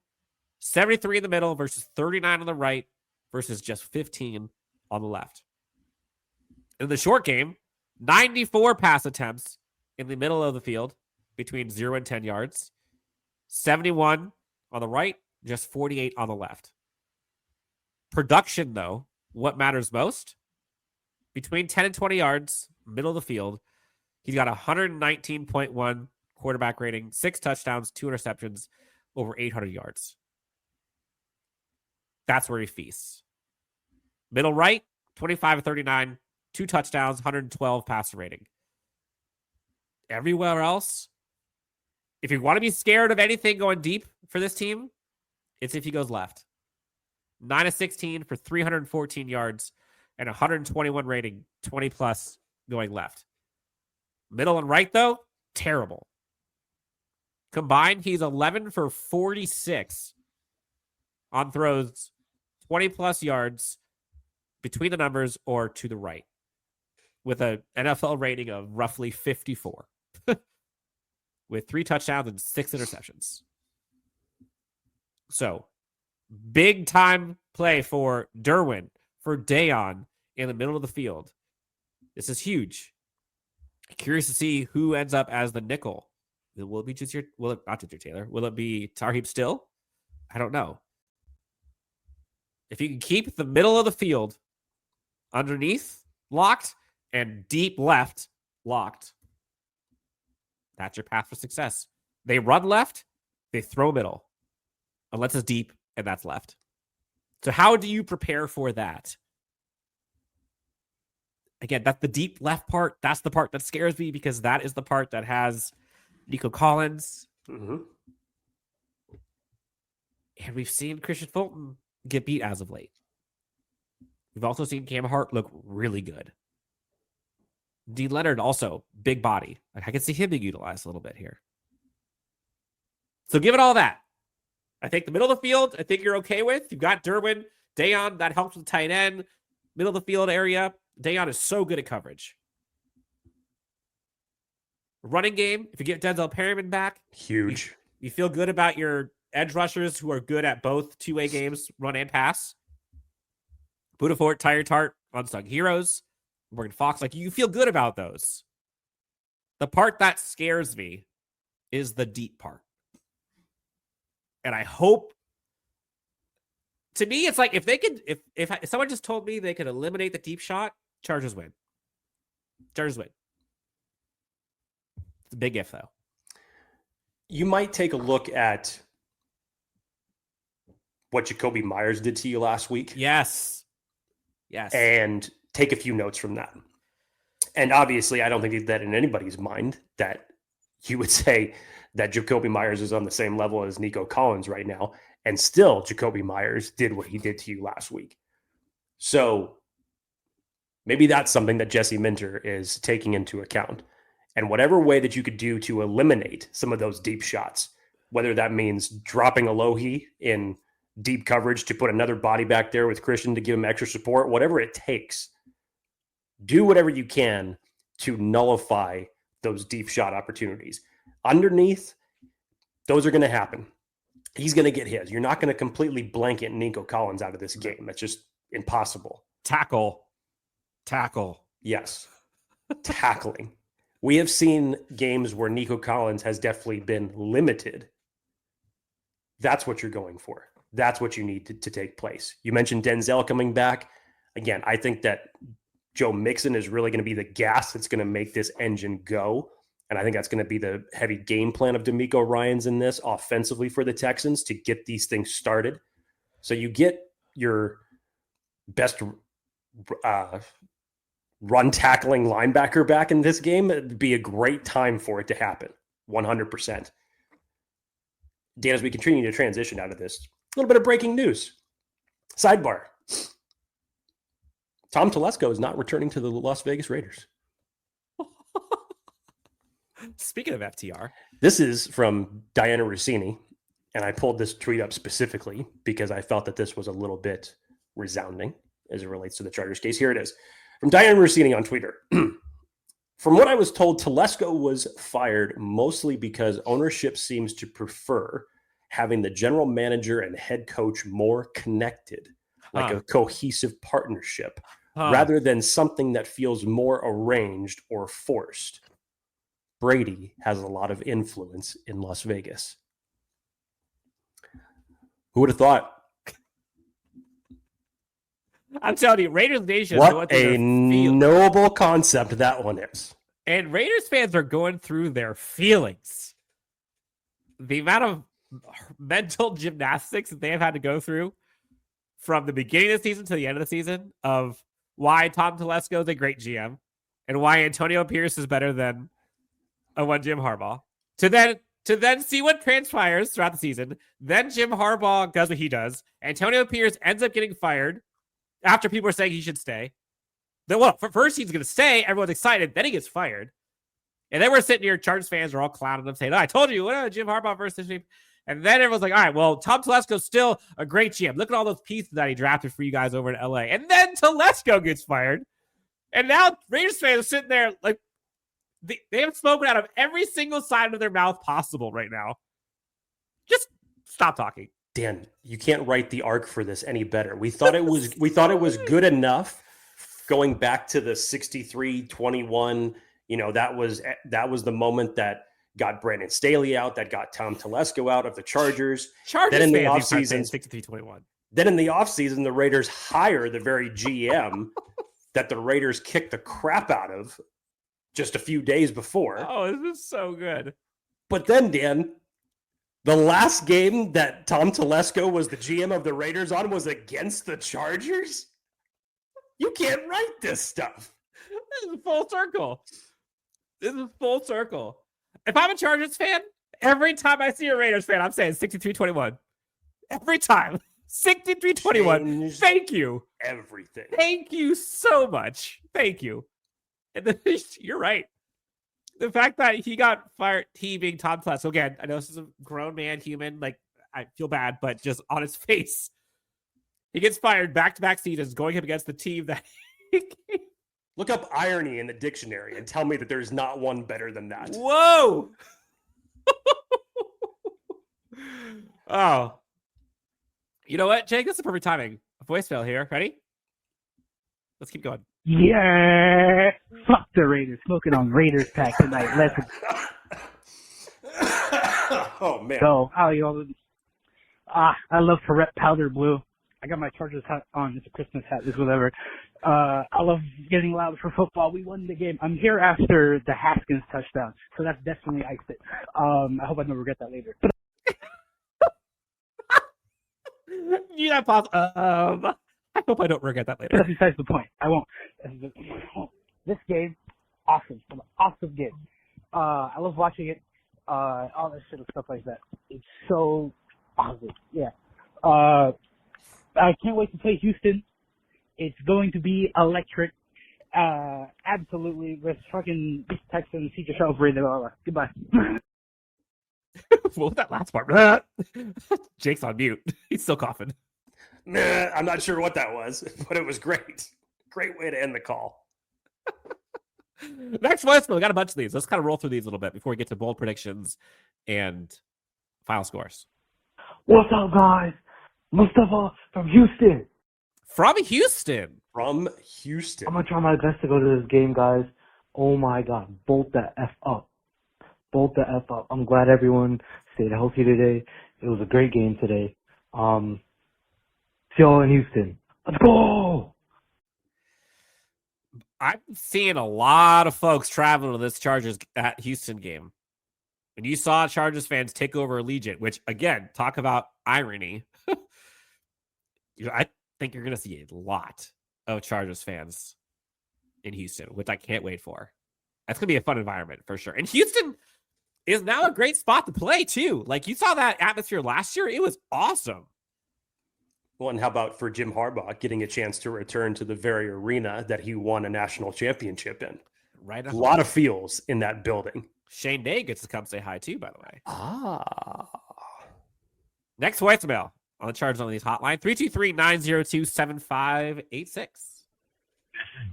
[SPEAKER 3] 73 in the middle versus 39 on the right versus just 15 on the left. In the short game, 94 pass attempts in the middle of the field between 0 and 10 yards. 71 on the right, just 48 on the left. Production, though, what matters most? Between 10 and 20 yards, middle of the field, he's got 119.1 quarterback rating, 6 touchdowns, 2 interceptions, over 800 yards. That's where he feasts. Middle right, 25 of 39, 2 touchdowns, 112 passer rating. Everywhere else, if you want to be scared of anything going deep for this team, it's if he goes left. 9 of 16 for 314 yards and 121 rating, 20 plus going left. Middle and right, though, terrible. Combined, he's 11 for 46 on throws, 20 plus yards between the numbers or to the right, with an NFL rating of roughly 54, with 3 touchdowns and 6 interceptions. So, big time play for Derwin, for Daiyan in the middle of the field. This is huge. Curious to see who ends up as the nickel. Will it be not Justi Taylor? Will it be Tarheeb Still? I don't know. If you can keep the middle of the field underneath locked and deep left locked, that's your path for success. They run left, they throw middle, unless it's deep and that's left. So how do you prepare for that? Again, that's the deep left part. That's the part that scares me because that is the part that has Nico Collins. Mm-hmm. And we've seen Christian Fulton get beat as of late. We've also seen Cam Hart look really good. Dean Leonard also, big body. I can see him being utilized a little bit here. So given all that, I think the middle of the field, I think you're okay with. You've got Derwin, Daiyan, that helps with tight end. Middle of the field area, Daiyan is so good at coverage. Running game, if you get Denzel Perryman back,
[SPEAKER 2] Huge.
[SPEAKER 3] you feel good about your edge rushers who are good at both two-way games, run and pass. Buddha Fort, Tyre Tart, Unsung Heroes, Morgan Fox. Like, you feel good about those. The part that scares me is the deep part. And I hope, to me, it's like if they could, if someone just told me they could eliminate the deep shot, Chargers win. Chargers win. It's a big if, though.
[SPEAKER 2] You might take a look at what Jakobi Meyers did to you last week.
[SPEAKER 3] Yes.
[SPEAKER 2] And take a few notes from that. And obviously, I don't think that in anybody's mind that you would say that Jakobi Meyers is on the same level as Nico Collins right now. And still, Jakobi Meyers did what he did to you last week. So maybe that's something that Jesse Minter is taking into account. And whatever way that you could do to eliminate some of those deep shots, whether that means dropping Alohi in deep coverage to put another body back there with Christian to give him extra support, whatever it takes, do whatever you can to nullify those deep shot opportunities. Underneath, those are going to happen. He's going to get his. You're not going to completely blanket Nico Collins out of this game. That's just impossible.
[SPEAKER 3] Tackle.
[SPEAKER 2] Yes. Tackling. We have seen games where Nico Collins has definitely been limited. That's what you're going for. That's what you need to take place. You mentioned Denzel coming back. Again, I think that Joe Mixon is really going to be the gas that's going to make this engine go. And I think that's going to be the heavy game plan of DeMeco Ryans in this offensively for the Texans to get these things started. So you get your best run tackling linebacker back in this game. It'd be a great time for it to happen. 100%. Dan, as we continue to transition out of this, a little bit of breaking news. Sidebar. Tom Telesco is not returning to the Las Vegas Raiders.
[SPEAKER 3] Speaking of FTR.
[SPEAKER 2] This is from Diana Rossini, and I pulled this tweet up specifically because I felt that this was a little bit resounding as it relates to the Chargers case. Here it is. From Diana Rossini on Twitter. From what I was told, Telesco was fired mostly because ownership seems to prefer having the general manager and head coach more connected, like a cohesive partnership, rather than something that feels more arranged or forced. Brady has a lot of influence in Las Vegas. Who would have thought?
[SPEAKER 3] I'm telling you, Raiders Nation.
[SPEAKER 2] What a noble concept that one is.
[SPEAKER 3] And Raiders fans are going through their feelings. The amount of mental gymnastics that they have had to go through from the beginning of the season to the end of the season of why Tom Telesco is a great GM and why Antonio Pierce is better than a one Jim Harbaugh. To then see what transpires throughout the season. Then Jim Harbaugh does what he does. Antonio Pierce ends up getting fired after people are saying he should stay. Then, well, first he's going to stay. Everyone's excited. Then he gets fired. And then we're sitting here, Chargers fans are all clowning him, saying, I told you, Jim Harbaugh versus Jim. And then everyone's like, all right, well, Tom Telesco's still a great GM. Look at all those pieces that he drafted for you guys over in LA. And then Telesco gets fired. And now Raiders fans are sitting there like, they have spoken out of every single side of their mouth possible right now. Just stop talking.
[SPEAKER 2] Dan, you can't write the arc for this any better. We thought it was good enough going back to the 63-21. You know, that was the moment that got Brandon Staley out, that got Tom Telesco out of the Chargers.
[SPEAKER 3] Then in the offseason, 63-21.
[SPEAKER 2] Then in the offseason, the Raiders hire the very GM that the Raiders kicked the crap out of just a few days before.
[SPEAKER 3] Oh, this is so good.
[SPEAKER 2] But then, Dan, the last game that Tom Telesco was the GM of the Raiders on was against the Chargers? You can't write this stuff.
[SPEAKER 3] This is full circle. If I'm a Chargers fan, every time I see a Raiders fan, I'm saying 63-21. Every time. 63-21. Thank you.
[SPEAKER 2] Everything.
[SPEAKER 3] Thank you so much. Thank you. And then, you're right. The fact that he got fired, he being Tom Telesco, again, I know this is a grown man, human, like, I feel bad, but just on his face, he gets fired back-to-back seasons going up against the team that
[SPEAKER 2] Look up irony in the dictionary and tell me that there's not one better than that.
[SPEAKER 3] Whoa. Oh. You know what, Jake? This is perfect timing. A voicemail here. Ready? Let's keep going.
[SPEAKER 7] Yeah. Fuck the Raiders. Smoking on Raiders pack tonight. Let's
[SPEAKER 2] Oh, man.
[SPEAKER 7] go. I love to rep powder blue. I got my Chargers hat on. It's a Christmas hat. It's whatever. I love getting loud for football. We won the game. I'm here after the Haskins touchdown, so that's definitely iced it. I hope I don't regret that later.
[SPEAKER 3] You not pause. I hope I don't regret that later.
[SPEAKER 7] That's besides the point. I won't. This game, awesome. An awesome game. I love watching it. All that shit and stuff like that. It's so awesome. Yeah. I can't wait to play Houston. It's going to be electric. Absolutely. With fucking Texans, see yourself right there. Goodbye.
[SPEAKER 3] What was that last part? Jake's on mute. He's still coughing.
[SPEAKER 2] Nah, I'm not sure what that was, but it was great. Great way to end the call.
[SPEAKER 3] Next voicemail. We got a bunch of these. Let's kind of roll through these a little bit before we get to bold predictions and final scores.
[SPEAKER 6] What's up, guys? Mustafa from Houston.
[SPEAKER 3] From Houston.
[SPEAKER 2] From Houston.
[SPEAKER 6] I'm gonna try my best to go to this game, guys. Oh my God, bolt the F up. Bolt the F up. I'm glad everyone stayed healthy today. It was a great game today. See y'all in Houston. Let's go!
[SPEAKER 3] I'm seeing a lot of folks traveling to this Chargers at Houston game. And you saw Chargers fans take over Allegiant, which, again, talk about irony. I think you're going to see a lot of Chargers fans in Houston, which I can't wait for. That's going to be a fun environment for sure. And Houston is now a great spot to play, too. Like, you saw that atmosphere last year. It was awesome.
[SPEAKER 2] Well, and how about for Jim Harbaugh getting a chance to return to the very arena that he won a national championship in?
[SPEAKER 3] Right.
[SPEAKER 2] A lot of feels in that building.
[SPEAKER 3] Shane Day gets to come say hi, too, by the way.
[SPEAKER 2] Ah.
[SPEAKER 3] Next voicemail on the Chargers on these hotline, 323-902-7586.
[SPEAKER 8] This is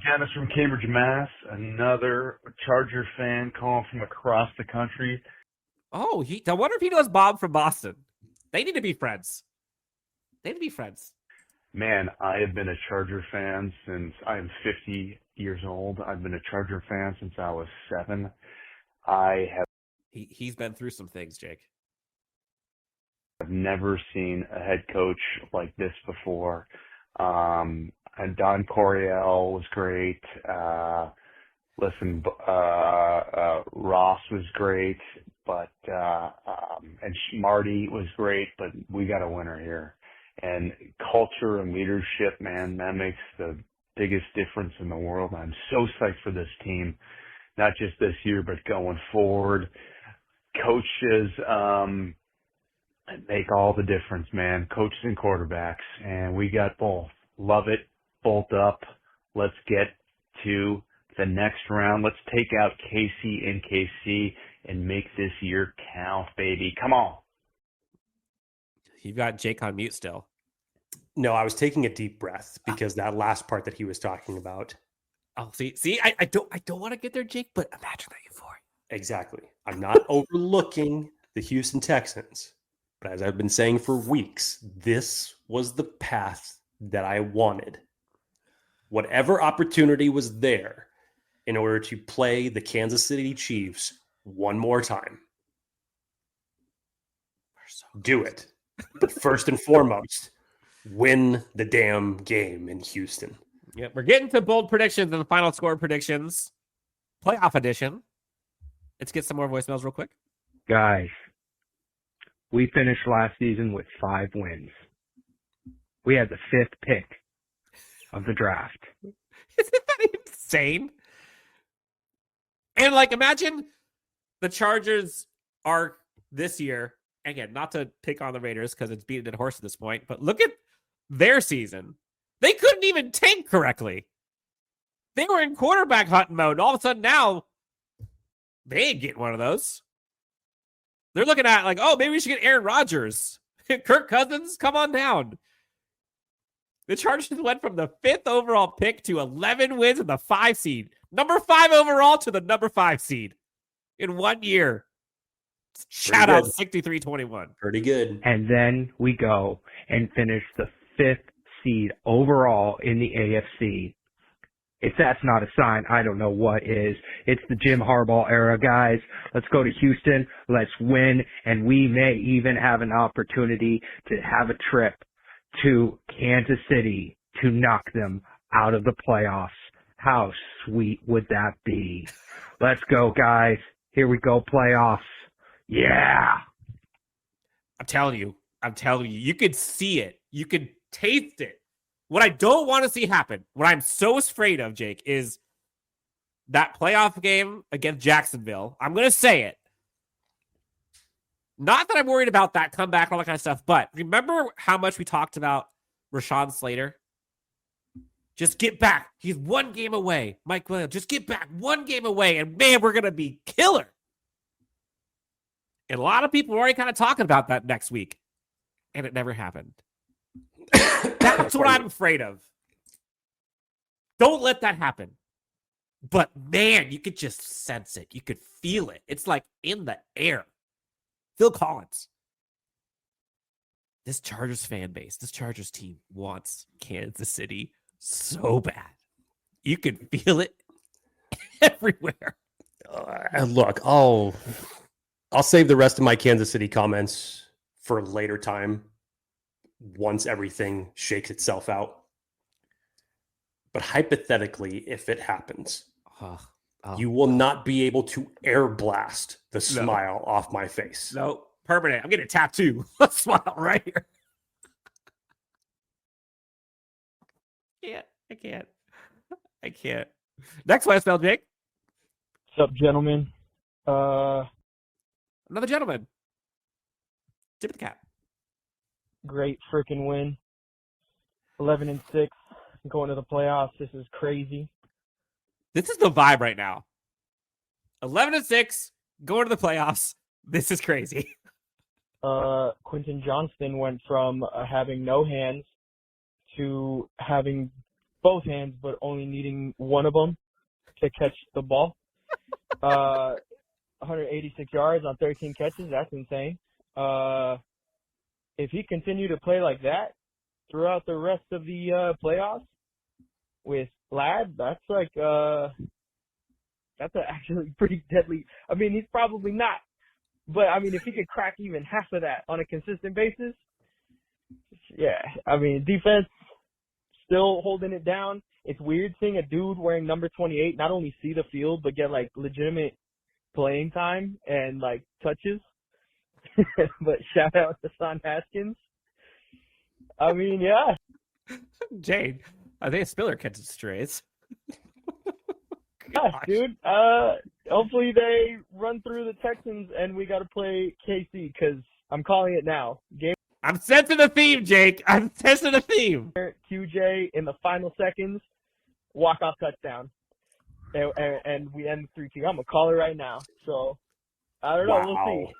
[SPEAKER 8] Dennis from Cambridge, Mass. Another Charger fan calling from across the country.
[SPEAKER 3] Oh, I wonder if he knows Bob from Boston. They need to be friends.
[SPEAKER 8] Man, I have been a Charger fan since I am 50 years old. I've been a Charger fan since I was 7.
[SPEAKER 3] He's been through some things, Jake.
[SPEAKER 8] I've never seen a head coach like this before. And Don Coryell was great. Ross was great, but and Marty was great, but we got a winner here. And culture and leadership, man, that makes the biggest difference in the world. I'm so psyched for this team, not just this year, but going forward. Coaches make all the difference, man. Coaches and quarterbacks, and we got both. Love it. Bolt up. Let's get to the next round. Let's take out KC and KC and make this year count, baby. Come on.
[SPEAKER 3] You've got Jake on mute still.
[SPEAKER 2] No, I was taking a deep breath because that last part that he was talking about.
[SPEAKER 3] Oh, see, I don't want to get there, Jake, but imagine that euphoria.
[SPEAKER 2] Exactly. I'm not overlooking the Houston Texans, but as I've been saying for weeks, this was the path that I wanted. Whatever opportunity was there in order to play the Kansas City Chiefs one more time. Do it. But first and foremost, win the damn game in Houston.
[SPEAKER 3] Yep, we're getting to bold predictions and the final score predictions. Playoff edition. Let's get some more voicemails real quick.
[SPEAKER 4] Guys, we finished last season with 5 wins. We had the 5th pick of the draft.
[SPEAKER 3] Isn't that insane? And imagine the Chargers are this year. Again, not to pick on the Raiders because it's beating a dead horse at this point, but look at their season. They couldn't even tank correctly. They were in quarterback hunting mode. And all of a sudden now, they ain't getting one of those. They're looking at maybe we should get Aaron Rodgers. Kirk Cousins, come on down. The Chargers went from the 5th overall pick to 11 wins in the 5 seed. Number 5 overall to the number 5 seed in 1 year. Shout out 63-21.
[SPEAKER 2] Pretty good.
[SPEAKER 4] And then we go and finish the 5th seed overall in the AFC. If that's not a sign, I don't know what is. It's the Jim Harbaugh era, guys. Let's go to Houston. Let's win. And we may even have an opportunity to have a trip to Kansas City to knock them out of the playoffs. How sweet would that be? Let's go, guys. Here we go, playoffs. Yeah.
[SPEAKER 3] I'm telling you, you could see it. You could taste it. What I don't want to see happen, what I'm so afraid of, Jake, is that playoff game against Jacksonville. I'm going to say it. Not that I'm worried about that comeback, all that kind of stuff, but remember how much we talked about Rashawn Slater? Just get back. He's 1 game away. Mike Williams, just get back 1 game away, and man, we're going to be killer. And a lot of people are already kind of talking about that next week, and it never happened. That's what I'm afraid of. Don't let that happen. But man, you could just sense it. You could feel it. It's like in the air. Phil Collins. This Chargers fan base, this Chargers team wants Kansas City so bad. You can feel it everywhere.
[SPEAKER 2] Look, I'll save the rest of my Kansas City comments for later time once everything shakes itself out. But hypothetically, if it happens, you will not be able to air blast the smile off my face.
[SPEAKER 3] No, permanent. I'm getting a tattoo. Smile right here. I can't. Next one, spell, Jake.
[SPEAKER 5] What's up, gentlemen?
[SPEAKER 3] Another gentleman. Tip of the cap.
[SPEAKER 5] Great freaking win. 11-6, going to the playoffs. This is crazy.
[SPEAKER 3] This is the vibe right now. 11-6, going to the playoffs. This is crazy.
[SPEAKER 5] Quentin Johnston went from having no hands to having both hands, but only needing one of them to catch the ball. 186 yards on 13 catches. That's insane. If he continued to play like that throughout the rest of the playoffs with Ladd, that's actually pretty deadly. I mean, he's probably not. But, I mean, if he could crack even half of that on a consistent basis, yeah. I mean, defense still holding it down. It's weird seeing a dude wearing number 28 not only see the field, but get, like, legitimate playing time and, like, touches. But shout out to Son Haskins. I mean, yeah.
[SPEAKER 3] Jane, I think Spiller catches strays.
[SPEAKER 5] Yeah, dude. Hopefully they run through the Texans and we got to play KC because I'm calling it now.
[SPEAKER 3] I'm sensing the theme, Jake. I'm sensing the theme.
[SPEAKER 5] QJ in the final seconds, walk-off touchdown. And we end 3-2. I'm going to call it right now. So, I don't know. We'll see.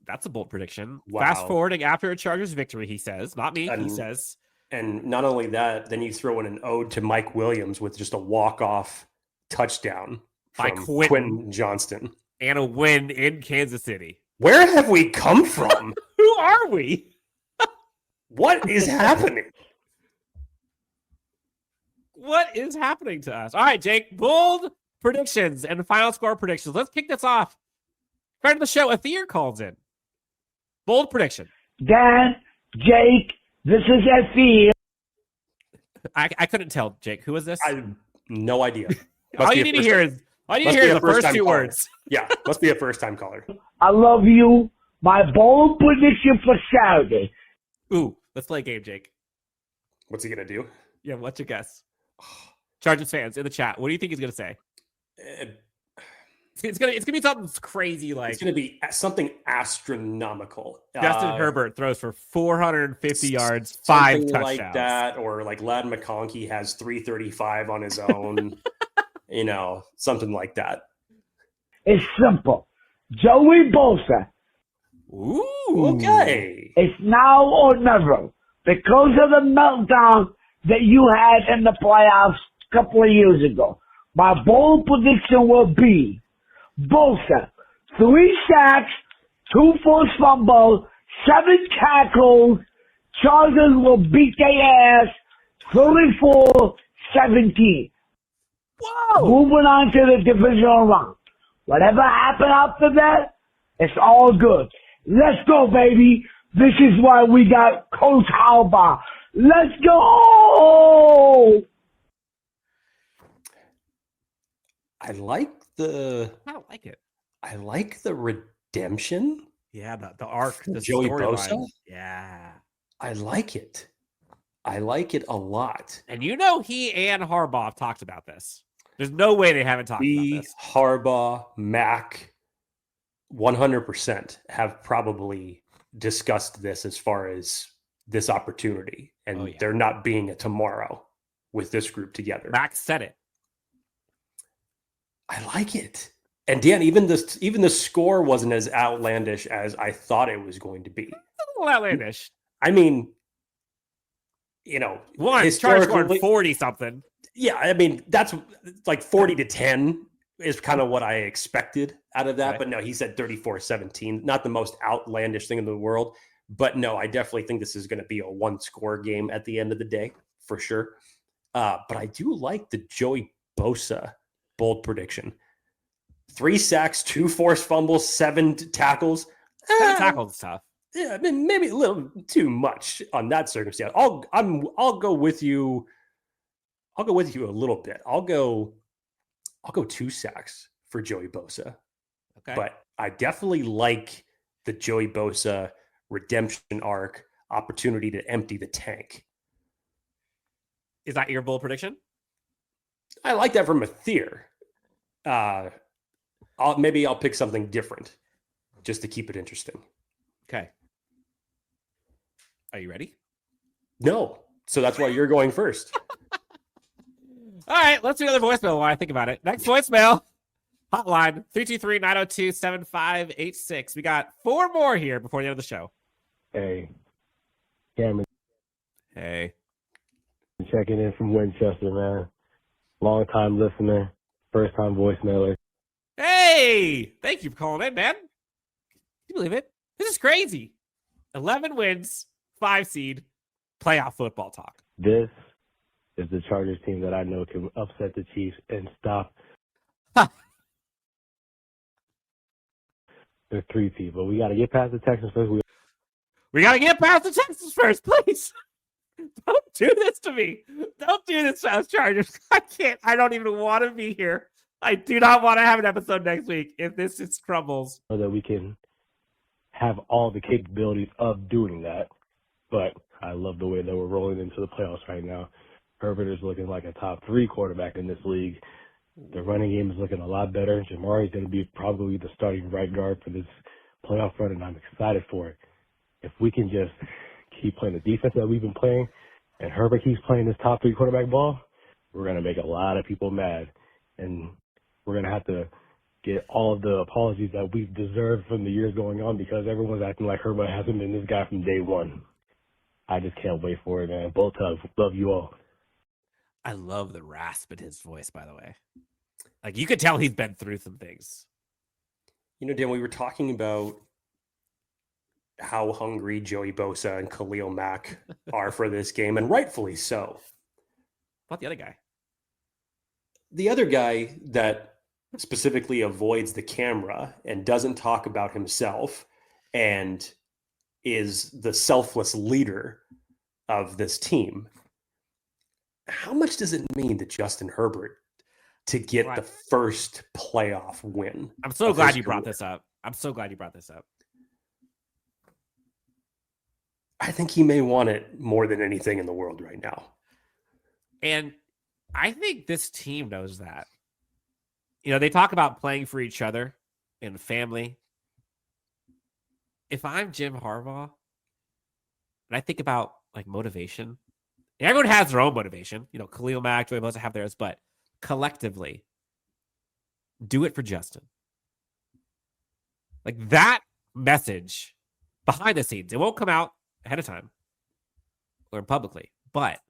[SPEAKER 3] That's a bold prediction.
[SPEAKER 2] Wow.
[SPEAKER 3] Fast forwarding after a Chargers victory, he says. Not me, he says.
[SPEAKER 2] And not only that, then you throw in an ode to Mike Williams with just a walk-off touchdown
[SPEAKER 3] by
[SPEAKER 2] from Quentin Johnston.
[SPEAKER 3] And a win in Kansas City.
[SPEAKER 2] Where have we come from?
[SPEAKER 3] Who are we?
[SPEAKER 2] What is happening?
[SPEAKER 3] What is happening to us? All right, Jake, bold predictions and final score predictions. Let's kick this off. Friend of the show, Athir calls in. Bold prediction.
[SPEAKER 6] Dan, Jake, this is Athir.
[SPEAKER 3] I couldn't tell, Jake. Who is this?
[SPEAKER 2] I have no idea.
[SPEAKER 3] All you need to hear is the first two words.
[SPEAKER 2] Yeah, must be a first-time caller.
[SPEAKER 6] I love you. My bold prediction for Saturday.
[SPEAKER 3] Ooh, let's play a game, Jake.
[SPEAKER 2] What's he going to do?
[SPEAKER 3] Yeah, what's your guess? Chargers fans in the chat, what do you think he's going to say? It's gonna be something crazy like
[SPEAKER 2] it's gonna be something astronomical.
[SPEAKER 3] Justin Herbert throws for 450 yards, 5 touchdowns,
[SPEAKER 2] like that, or like Ladd McConkey has 335 on his own. Something like that.
[SPEAKER 6] It's simple. Joey Bosa.
[SPEAKER 3] Ooh,
[SPEAKER 2] okay.
[SPEAKER 6] It's now or never. Because of the meltdown
[SPEAKER 9] that you had in the playoffs a couple of years ago. My bold prediction will be Bosa, 3 sacks, 2 forced fumbles, 7 tackles. Chargers will beat their ass 34-17.
[SPEAKER 3] Whoa!
[SPEAKER 9] Moving on to the divisional round. Whatever happened after that, it's all good. Let's go, baby. This is why we got Coach Harbaugh. Let's go!
[SPEAKER 2] I like the redemption.
[SPEAKER 3] Yeah, the arc, the
[SPEAKER 2] Joey
[SPEAKER 3] storyline.
[SPEAKER 2] Bosa?
[SPEAKER 3] Yeah.
[SPEAKER 2] I like it. I like it a lot.
[SPEAKER 3] And he and Harbaugh have talked about this. There's no way they haven't talked about this.
[SPEAKER 2] Harbaugh, Mack, 100% have probably discussed this as far as this opportunity. And there not being a tomorrow with this group together.
[SPEAKER 3] Mack said it.
[SPEAKER 2] I like it. And Dan, even the score wasn't as outlandish as I thought it was going to be.
[SPEAKER 3] A little outlandish.
[SPEAKER 2] I mean,
[SPEAKER 3] Chargers scored 40 something.
[SPEAKER 2] Yeah, I mean, that's like 40-10 is kind of what I expected out of that. Okay. But no, he said 34-17. Not the most outlandish thing in the world. But no, I definitely think this is going to be a 1-score game at the end of the day, for sure. But I do like the Joey Bosa bold prediction. 3 sacks, 2 forced fumbles, 7 tackles.
[SPEAKER 3] 7 tackles is tough.
[SPEAKER 2] Yeah, I mean, maybe a little too much on that circumstance. I'll go with you. I'll go with you a little bit. I'll go 2 sacks for Joey Bosa.
[SPEAKER 3] Okay.
[SPEAKER 2] But I definitely like the Joey Bosa redemption arc, opportunity to empty the tank.
[SPEAKER 3] Is that your bold prediction?
[SPEAKER 2] I like that from Athir. I'll pick something different just to keep it interesting.
[SPEAKER 3] Okay. Are you ready?
[SPEAKER 2] No. So that's why you're going first.
[SPEAKER 3] All right, let's do another voicemail while I think about it. Next voicemail, hotline, 323-902-7586. We got 4 more here before the end of the show.
[SPEAKER 10] Hey. Cameron.
[SPEAKER 3] Hey.
[SPEAKER 10] Checking in from Winchester, man. Long-time listener, first-time voicemailer.
[SPEAKER 3] Hey! Thank you for calling in, man. Can you believe it? This is crazy. 11 wins, 5 seed, playoff football talk.
[SPEAKER 10] This is the Chargers team that I know can upset the Chiefs and stop the 3-peat. But we got to get past the Texans first.
[SPEAKER 3] We got to get past the Texans first, please. Don't do this to me. Don't do this to us, Chargers. I don't even want to be here. I do not want to have an episode next week if this just crumbles.
[SPEAKER 10] So that we can have all the capabilities of doing that. But I love the way that we're rolling into the playoffs right now. Herbert is looking like a top 3 quarterback in this league. The running game is looking a lot better. Jamari's going to be probably the starting right guard for this playoff run, and I'm excited for it. If we can just keep playing the defense that we've been playing, and Herbert keeps playing this top 3 quarterback ball, we're going to make a lot of people mad. And we're going to have to get all of the apologies that we've deserved from the years going on because everyone's acting like Herbert hasn't been this guy from day one. I just can't wait for it, man. Both of love you all.
[SPEAKER 3] I love the rasp in his voice, by the way. Like, you could tell he's been through some things.
[SPEAKER 2] Dan, we were talking about how hungry Joey Bosa and Khalil Mack are for this game, and rightfully so.
[SPEAKER 3] What about the other guy?
[SPEAKER 2] The other guy that specifically avoids the camera and doesn't talk about himself and is the selfless leader of this team. How much does it mean to Justin Herbert to get the first playoff win?
[SPEAKER 3] I'm so glad you brought this up. I
[SPEAKER 2] think he may want it more than anything in the world right now.
[SPEAKER 3] And I think this team knows that. They talk about playing for each other and family. If I'm Jim Harbaugh and I think about like motivation, and everyone has their own motivation. Khalil Mack, Joey Bosa have theirs, but collectively, do it for Justin. Like that message behind the scenes, it won't come out ahead of time or publicly, but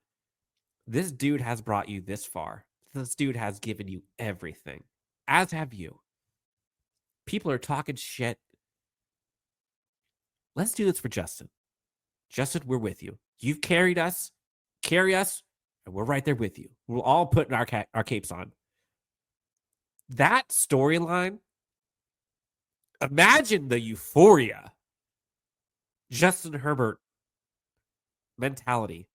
[SPEAKER 3] This dude has brought you this far. This dude has given you everything, as have you. People are talking shit. Let's do this for Justin. Justin, we're with you. You've carried us, carry us, and we're right there with you. We'll all put our capes on. That storyline, imagine the euphoria. Justin Herbert mentality.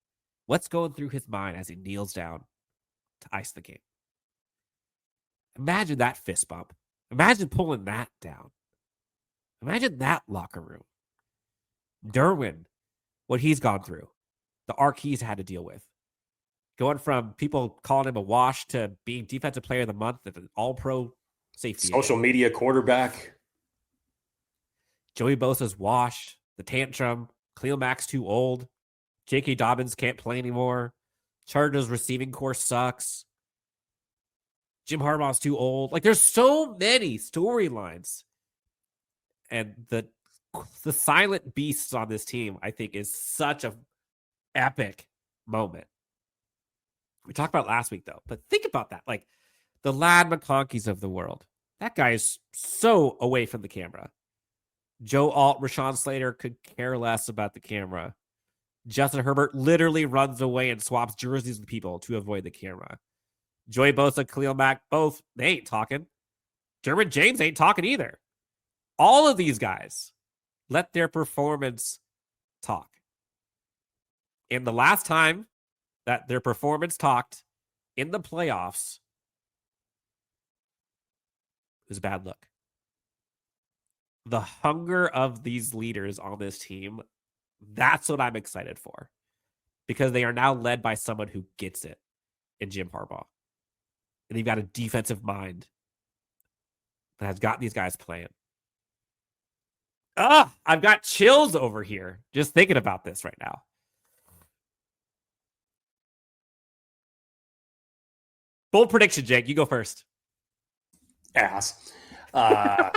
[SPEAKER 3] What's going through his mind as he kneels down to ice the game? Imagine that fist bump. Imagine pulling that down. Imagine that locker room. Derwin, what he's gone through, the arc he's had to deal with. Going from people calling him a wash to being defensive player of the month at an all-pro safety.
[SPEAKER 2] Social media quarterback.
[SPEAKER 3] Joey Bosa's washed. The tantrum. Khalil Mack's too old. J.K. Dobbins can't play anymore. Chargers receiving core sucks. Jim Harbaugh's too old. Like, there's so many storylines. And the silent beasts on this team, I think, is such a epic moment. We talked about it last week, though. But think about that. Like, the Ladd McConkeys of the world. That guy is so away from the camera. Joe Alt, Rashawn Slater could care less about the camera. Justin Herbert literally runs away and swaps jerseys with people to avoid the camera. Joey Bosa, Khalil Mack, both, they ain't talking. Derwin James ain't talking either. All of these guys let their performance talk. And the last time that their performance talked in the playoffs, it was a bad look. The hunger of these leaders on this team, that's what I'm excited for. Because they are now led by someone who gets it in Jim Harbaugh. And they've got a defensive mind that has got these guys playing. I've got chills over here just thinking about this right now. Bold prediction, Jake. You go first.
[SPEAKER 2] Ass. I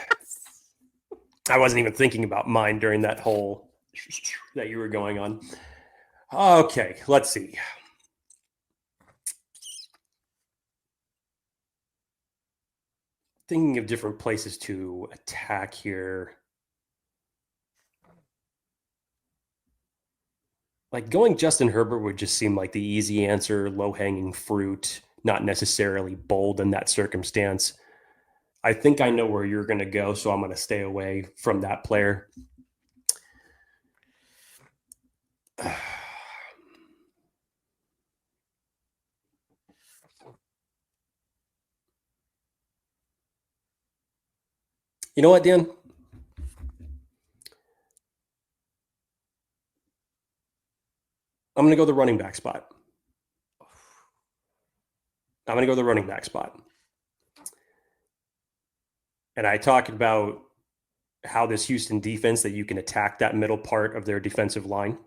[SPEAKER 2] wasn't even thinking about mine during that whole that you were going on. Okay, let's see. Thinking of different places to attack here. Like, going Justin Herbert would just seem like the easy answer, low-hanging fruit, not necessarily bold in that circumstance. I think I know where you're going to go, so I'm going to stay away from that player. You know what, Dan? I'm going to go the running back spot. And I talked about how this Houston defense, that you can attack that middle part of their defensive line.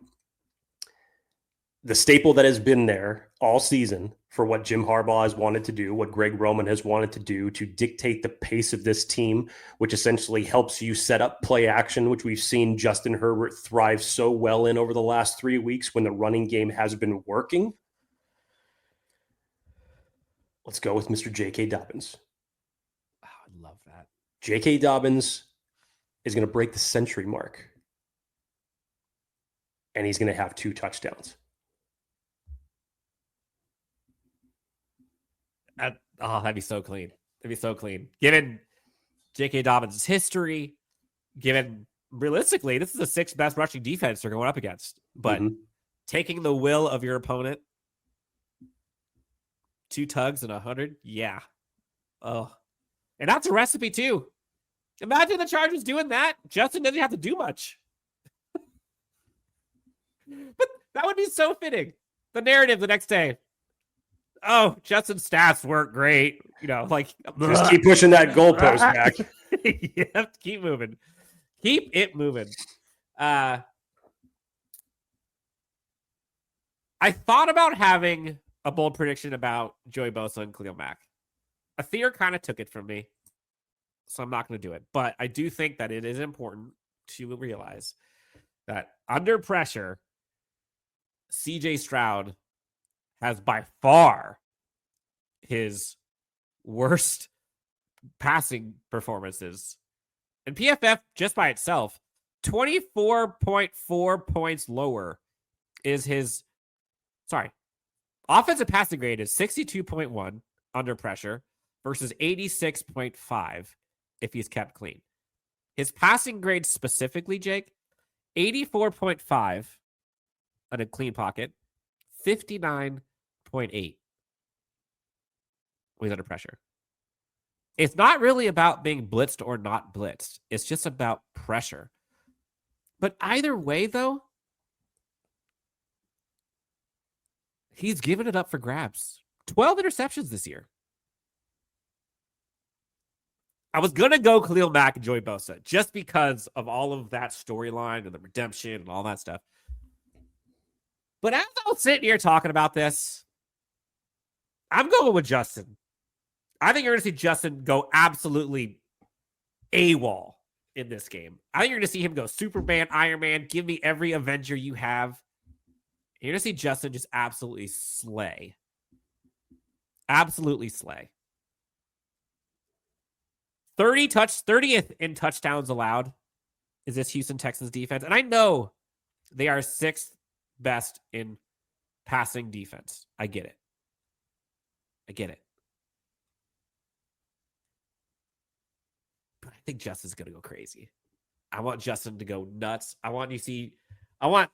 [SPEAKER 2] The staple that has been there all season for what Jim Harbaugh has wanted to do, what Greg Roman has wanted to do to dictate the pace of this team, which essentially helps you set up play action, which we've seen Justin Herbert thrive so well in over the last 3 weeks when the running game has been working. Let's go with Mr. J.K. Dobbins.
[SPEAKER 3] Oh, I love that.
[SPEAKER 2] J.K. Dobbins is going to break the century mark. And he's going to have 2 touchdowns.
[SPEAKER 3] That'd be so clean. Given J.K. Dobbins' history, given realistically, this is the 6th best rushing defense they're going up against. But taking the will of your opponent, 2 tugs and 100, yeah. Oh, and that's a recipe too. Imagine the Chargers doing that. Justin doesn't have to do much. But that would be so fitting. The narrative the next day. Oh, Justin's stats weren't great. You know, like,
[SPEAKER 2] just keep pushing that goalpost back.
[SPEAKER 3] Yep, keep moving. Keep it moving. I thought about having a bold prediction about Joey Bosa and Khalil Mack. Athir kind of took it from me, so I'm not going to do it. But I do think that it is important to realize that under pressure, CJ Stroud has by far his worst passing performances. And PFF, just by itself, 24.4 points lower is his, offensive passing grade is 62.1 under pressure versus 86.5 if he's kept clean. His passing grade specifically, Jake, 84.5 on a clean pocket, 59.8 when he's under pressure. It's not really about being blitzed or not blitzed. It's just about pressure. But either way, though, he's given it up for grabs. 12 interceptions this year. I was going to go Khalil Mack and Joey Bosa just because of all of that storyline and the redemption and all that stuff. But as I was sitting here talking about this, I'm going with Justin. I think you're going to see Justin go absolutely AWOL in this game. I think you're going to see him go Superman, Iron Man, give me every Avenger you have. You're going to see Justin just absolutely slay. Absolutely slay. 30th in touchdowns allowed is this Houston Texans defense. And I know they are 6th best in passing defense. I get it. But I think Justin's going to go crazy. I want Justin to go nuts. I want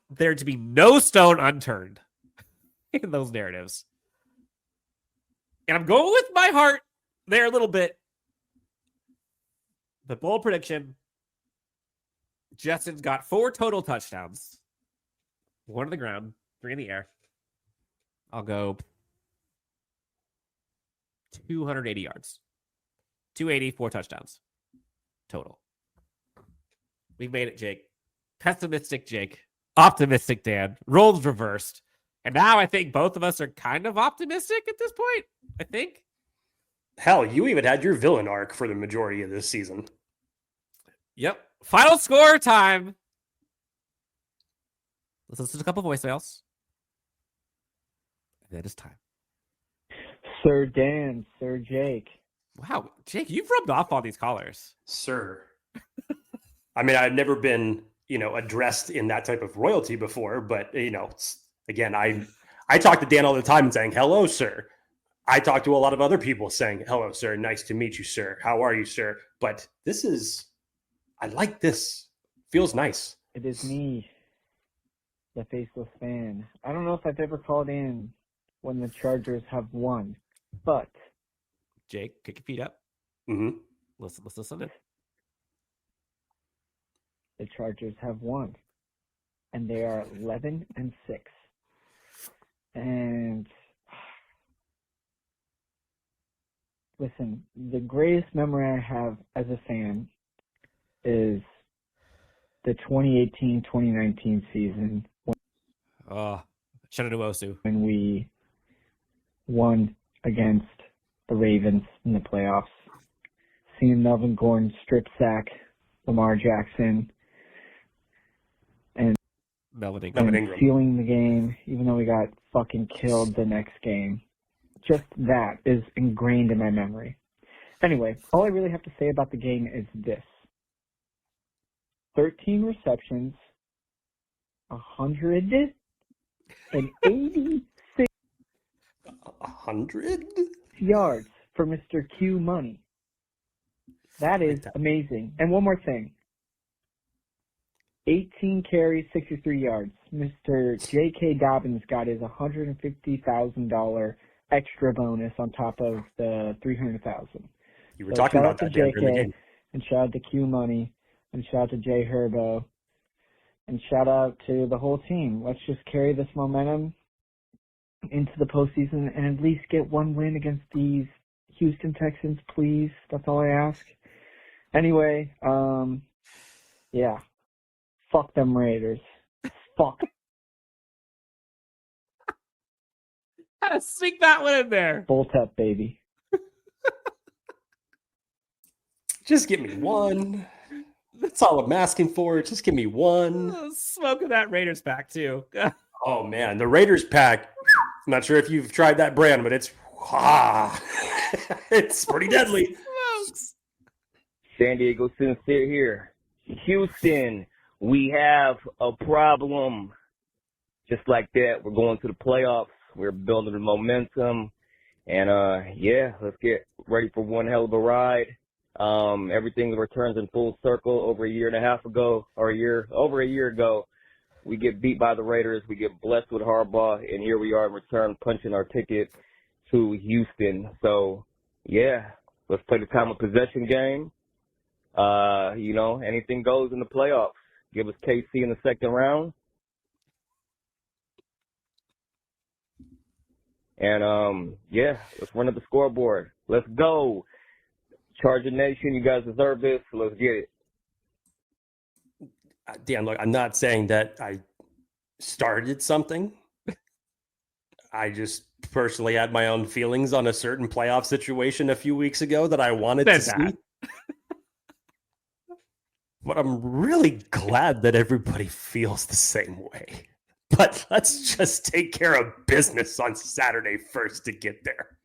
[SPEAKER 3] there to be no stone unturned in those narratives. And I'm going with my heart there a little bit. The bold prediction, Justin's got 4 total touchdowns. 1 on the ground, 3 in the air. I'll go 280 yards. 280, 4 touchdowns. Total. We've made it, Jake. Pessimistic Jake. Optimistic Dan. Roles reversed. And now I think both of us are kind of optimistic at this point. I think.
[SPEAKER 2] Hell, you even had your villain arc for the majority of this season.
[SPEAKER 3] Yep. Final score time. Let's listen to a couple voicemails. And that is time.
[SPEAKER 6] Sir Dan, Sir Jake.
[SPEAKER 3] Wow, Jake, you've rubbed off all these callers.
[SPEAKER 2] Sir. I mean, I've never been, addressed in that type of royalty before, but, again, I talk to Dan all the time and saying, hello, sir. I talk to a lot of other people saying, hello, sir. Nice to meet you, sir. How are you, sir? But I like this. Feels nice.
[SPEAKER 6] It is me, the faceless fan. I don't know if I've ever called in when the Chargers have won, but...
[SPEAKER 3] Jake, kick your feet up.
[SPEAKER 2] Mm-hmm.
[SPEAKER 3] Let's listen to it.
[SPEAKER 6] The Chargers have won, and they are 11-6. And listen, the greatest memory I have as a fan is the 2018-2019 season when we won against the Ravens in the playoffs. Seeing Melvin Gordon strip sack Lamar Jackson and
[SPEAKER 2] Melvin Ingram
[SPEAKER 6] sealing the game, even though we got fucking killed the next game. Just that is ingrained in my memory. Anyway, all I really have to say about the game is this. 13 receptions, 186
[SPEAKER 2] 100
[SPEAKER 6] yards for Mr. Q Money. That is amazing. And one more thing. 18 carries, 63 yards. Mr. J.K. Dobbins got his $150,000 extra bonus on top of the $300,000.
[SPEAKER 2] You were talking about that during the game.
[SPEAKER 6] And shout out to Q Money, and shout out to Jay Herbo, and shout out to the whole team. Let's just carry this momentum into the postseason and at least get one win against these Houston Texans, please. That's all I ask. Anyway, yeah. Fuck them Raiders. Fuck.
[SPEAKER 3] How to sneak that one in there?
[SPEAKER 6] Bolt up, baby.
[SPEAKER 2] Just give me one. That's all I'm asking for. Just give me one.
[SPEAKER 3] Smoking that Raiders back, too.
[SPEAKER 2] Oh man, the Raiders pack. I'm not sure if you've tried that brand, but it's it's pretty deadly.
[SPEAKER 11] San Diego Sincere here. Houston, we have a problem. Just like that, we're going to the playoffs. We're building the momentum. And, let's get ready for one hell of a ride. Everything returns in full circle over a year ago. We get beat by the Raiders. We get blessed with Harbaugh. And here we are in return punching our ticket to Houston. So, let's play the time of possession game. Anything goes in the playoffs. Give us KC in the second round. And, let's run up the scoreboard. Let's go. Charger Nation, you guys deserve this. Let's get it.
[SPEAKER 2] Dan, look, I'm not saying that I started something. I just personally had my own feelings on a certain playoff situation a few weeks ago that I wanted to see. But I'm really glad that everybody feels the same way. But let's just take care of business on Saturday first to get there.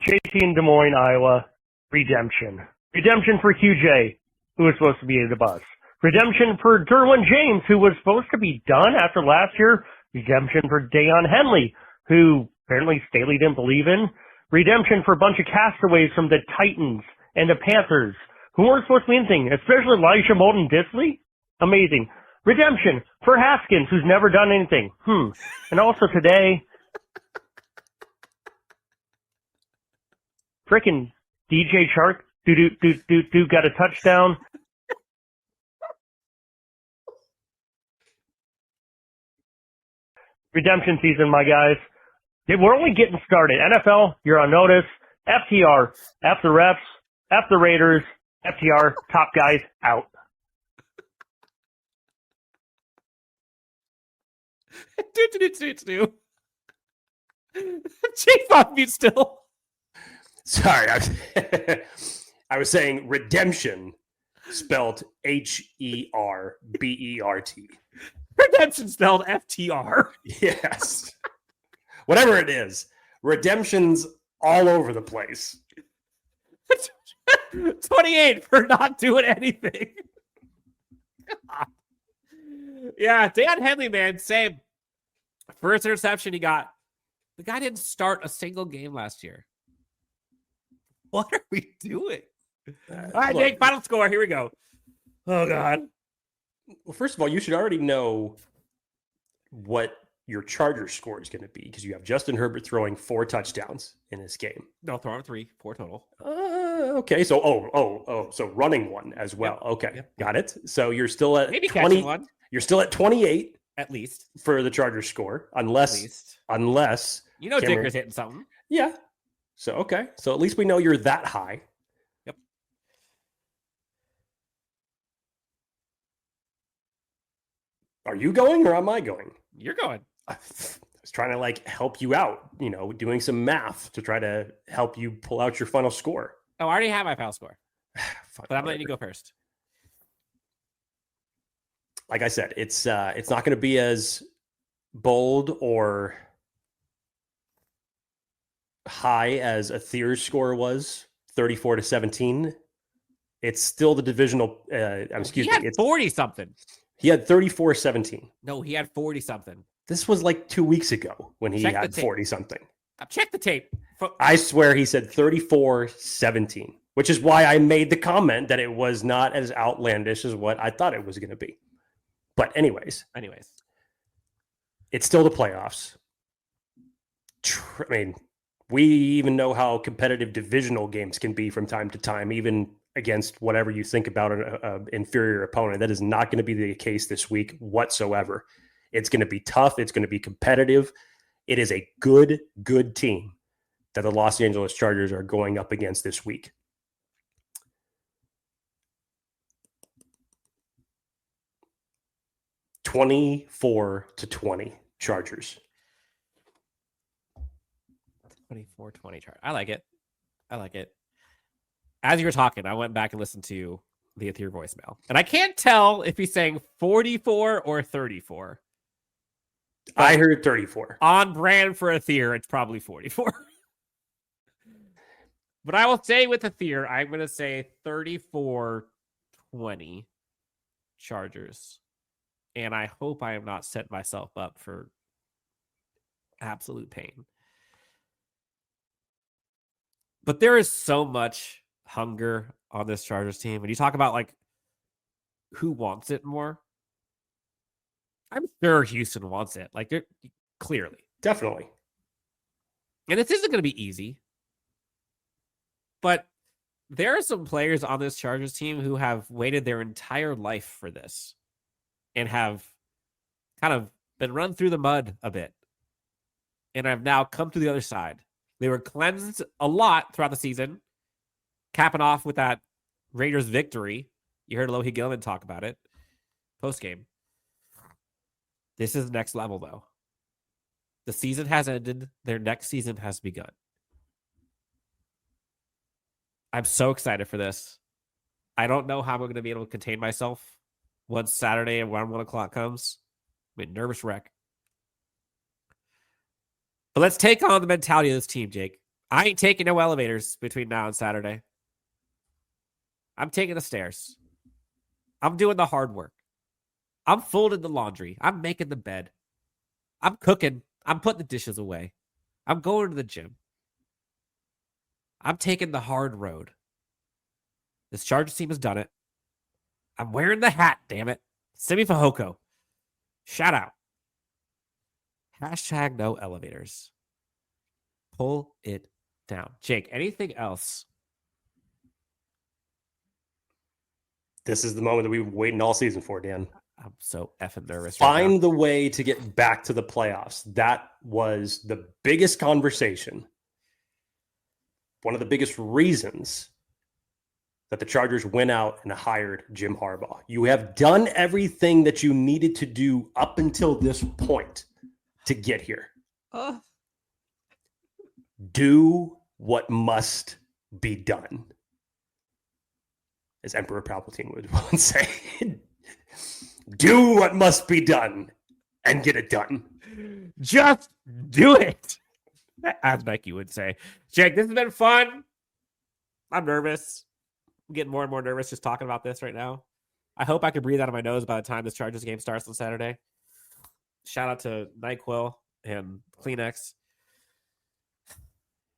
[SPEAKER 12] JT in Des Moines, Iowa. Redemption. Redemption for QJ, who was supposed to be in the bus. Redemption for Derwin James, who was supposed to be done after last year. Redemption for Daiyan Henley, who apparently Staley didn't believe in. Redemption for a bunch of castaways from the Titans and the Panthers, who weren't supposed to be anything, especially Elijah Molden Disley. Amazing. Redemption for Haskins, who's never done anything. And also today, frickin' DJ Chark, got a touchdown. Redemption season, my guys. We're only getting started. NFL, you're on notice. FTR, F the refs, F the Raiders, FTR, top guys, out.
[SPEAKER 3] Chief on mute still.
[SPEAKER 2] Sorry, I was saying redemption, spelled HERBERT.
[SPEAKER 3] Redemption spelled FTR.
[SPEAKER 2] Yes. Whatever it is, redemption's all over the place.
[SPEAKER 3] 28 for not doing anything. Yeah, Daiyan Henley, man, same. First interception he got. The guy didn't start a single game last year. What are we doing? All right, Jake, final score. Here we go. Oh, God.
[SPEAKER 2] Well, first of all, you should already know what your Chargers score is going to be because you have Justin Herbert throwing 4 touchdowns in this game.
[SPEAKER 3] No, throwing 3, 4 total.
[SPEAKER 2] Okay. So, so running one as well. Yep. Okay. Yep. Got it. So you're still at
[SPEAKER 3] maybe
[SPEAKER 2] 20.
[SPEAKER 3] One.
[SPEAKER 2] You're still at 28
[SPEAKER 3] at least
[SPEAKER 2] for the Chargers score, unless
[SPEAKER 3] you know Dicker's hitting something.
[SPEAKER 2] Yeah. So okay. So at least we know you're that high.
[SPEAKER 3] Yep.
[SPEAKER 2] Are you going or am I going?
[SPEAKER 3] You're going.
[SPEAKER 2] I was trying to help you out, doing some math to try to help you pull out your final score.
[SPEAKER 3] Oh, I already have my final score. But I'm letting you go first.
[SPEAKER 2] Like I said, it's not going to be as bold or high as Athir's score was, 34-17. It's still the divisional.
[SPEAKER 3] He had 40-something.
[SPEAKER 2] He had 34-17.
[SPEAKER 3] No, he had 40-something.
[SPEAKER 2] This was 2 weeks ago when he had 40-something.
[SPEAKER 3] Check the tape.
[SPEAKER 2] I swear he said 34-17, which is why I made the comment that it was not as outlandish as what I thought it was going to be. But anyways, it's still the playoffs. I mean, we even know how competitive divisional games can be from time to time, even against whatever you think about an inferior opponent. That is not going to be the case this week whatsoever. It's going to be tough. It's going to be competitive. It is a good team that the Los Angeles Chargers are going up against this week. (24-20) Chargers.
[SPEAKER 3] 24-20 Chargers. I like it. As you were talking, I went back and listened to the Athir voicemail. And I can't tell if he's saying 44 or 34.
[SPEAKER 2] I heard 34.
[SPEAKER 3] On brand for Aether, it's probably 44. But I will say with Aether, I'm going to say 34-20 Chargers. And I hope I am not setting myself up for absolute pain. But there is so much hunger on this Chargers team. When you talk about like who wants it more, I'm sure Houston wants it. Like, they're clearly.
[SPEAKER 2] Definitely.
[SPEAKER 3] And this isn't going to be easy. But there are some players on this Chargers team who have waited their entire life for this and have kind of been run through the mud a bit and have now come to the other side. They were cleansed a lot throughout the season, capping off with that Raiders victory. You heard Lohi Gilman talk about it post-game. This is next level, though. The season has ended. Their next season has begun. I'm so excited for this. I don't know how I'm going to be able to contain myself once Saturday and around 1 o'clock comes. I'm a nervous wreck. But let's take on the mentality of this team, Jake. I ain't taking no elevators between now and Saturday. I'm taking the stairs. I'm doing the hard work. I'm folding the laundry. I'm making the bed. I'm cooking. I'm putting the dishes away. I'm going to the gym. I'm taking the hard road. This Chargers team has done it. I'm wearing the hat, damn it. Simi Fehoko. Shout out. Hashtag no elevators. Pull it down. Jake, anything else?
[SPEAKER 2] This is the moment that we've been waiting all season for, Dan.
[SPEAKER 3] I'm so effing nervous.
[SPEAKER 2] Find the way to get back to the playoffs. That was the biggest conversation. One of the biggest reasons that the Chargers went out and hired Jim Harbaugh. You have done everything that you needed to do up until this point to get here. Do what must be done. As Emperor Palpatine would once say. Do what must be done and get it done.
[SPEAKER 3] Just do it. As Nike would say. Jake, this has been fun. I'm nervous. I'm getting more and more nervous just talking about this right now. I hope I can breathe out of my nose by the time this Chargers game starts on Saturday. Shout out to NyQuil and Kleenex.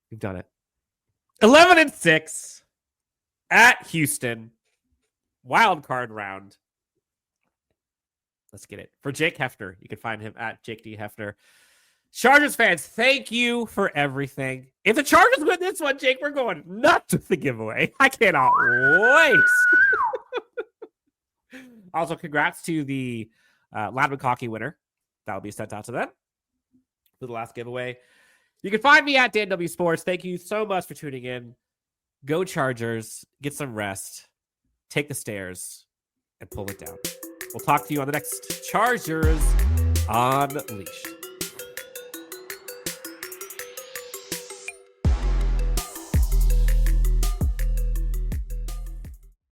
[SPEAKER 3] We've done it. 11-6 at Houston. Wildcard round. Let's get it. For Jake Hefner, you can find him at Jake D. Hefner. Chargers fans, thank you for everything. If the Chargers win this one, Jake, we're going nuts with the giveaway. I cannot wait. Also, congrats to the Ladman Cocky winner. That will be sent out to them for the last giveaway. You can find me at Dan W Sports. Thank you so much for tuning in. Go Chargers. Get some rest. Take the stairs and pull it down. We'll talk to you on the next Chargers Unleashed.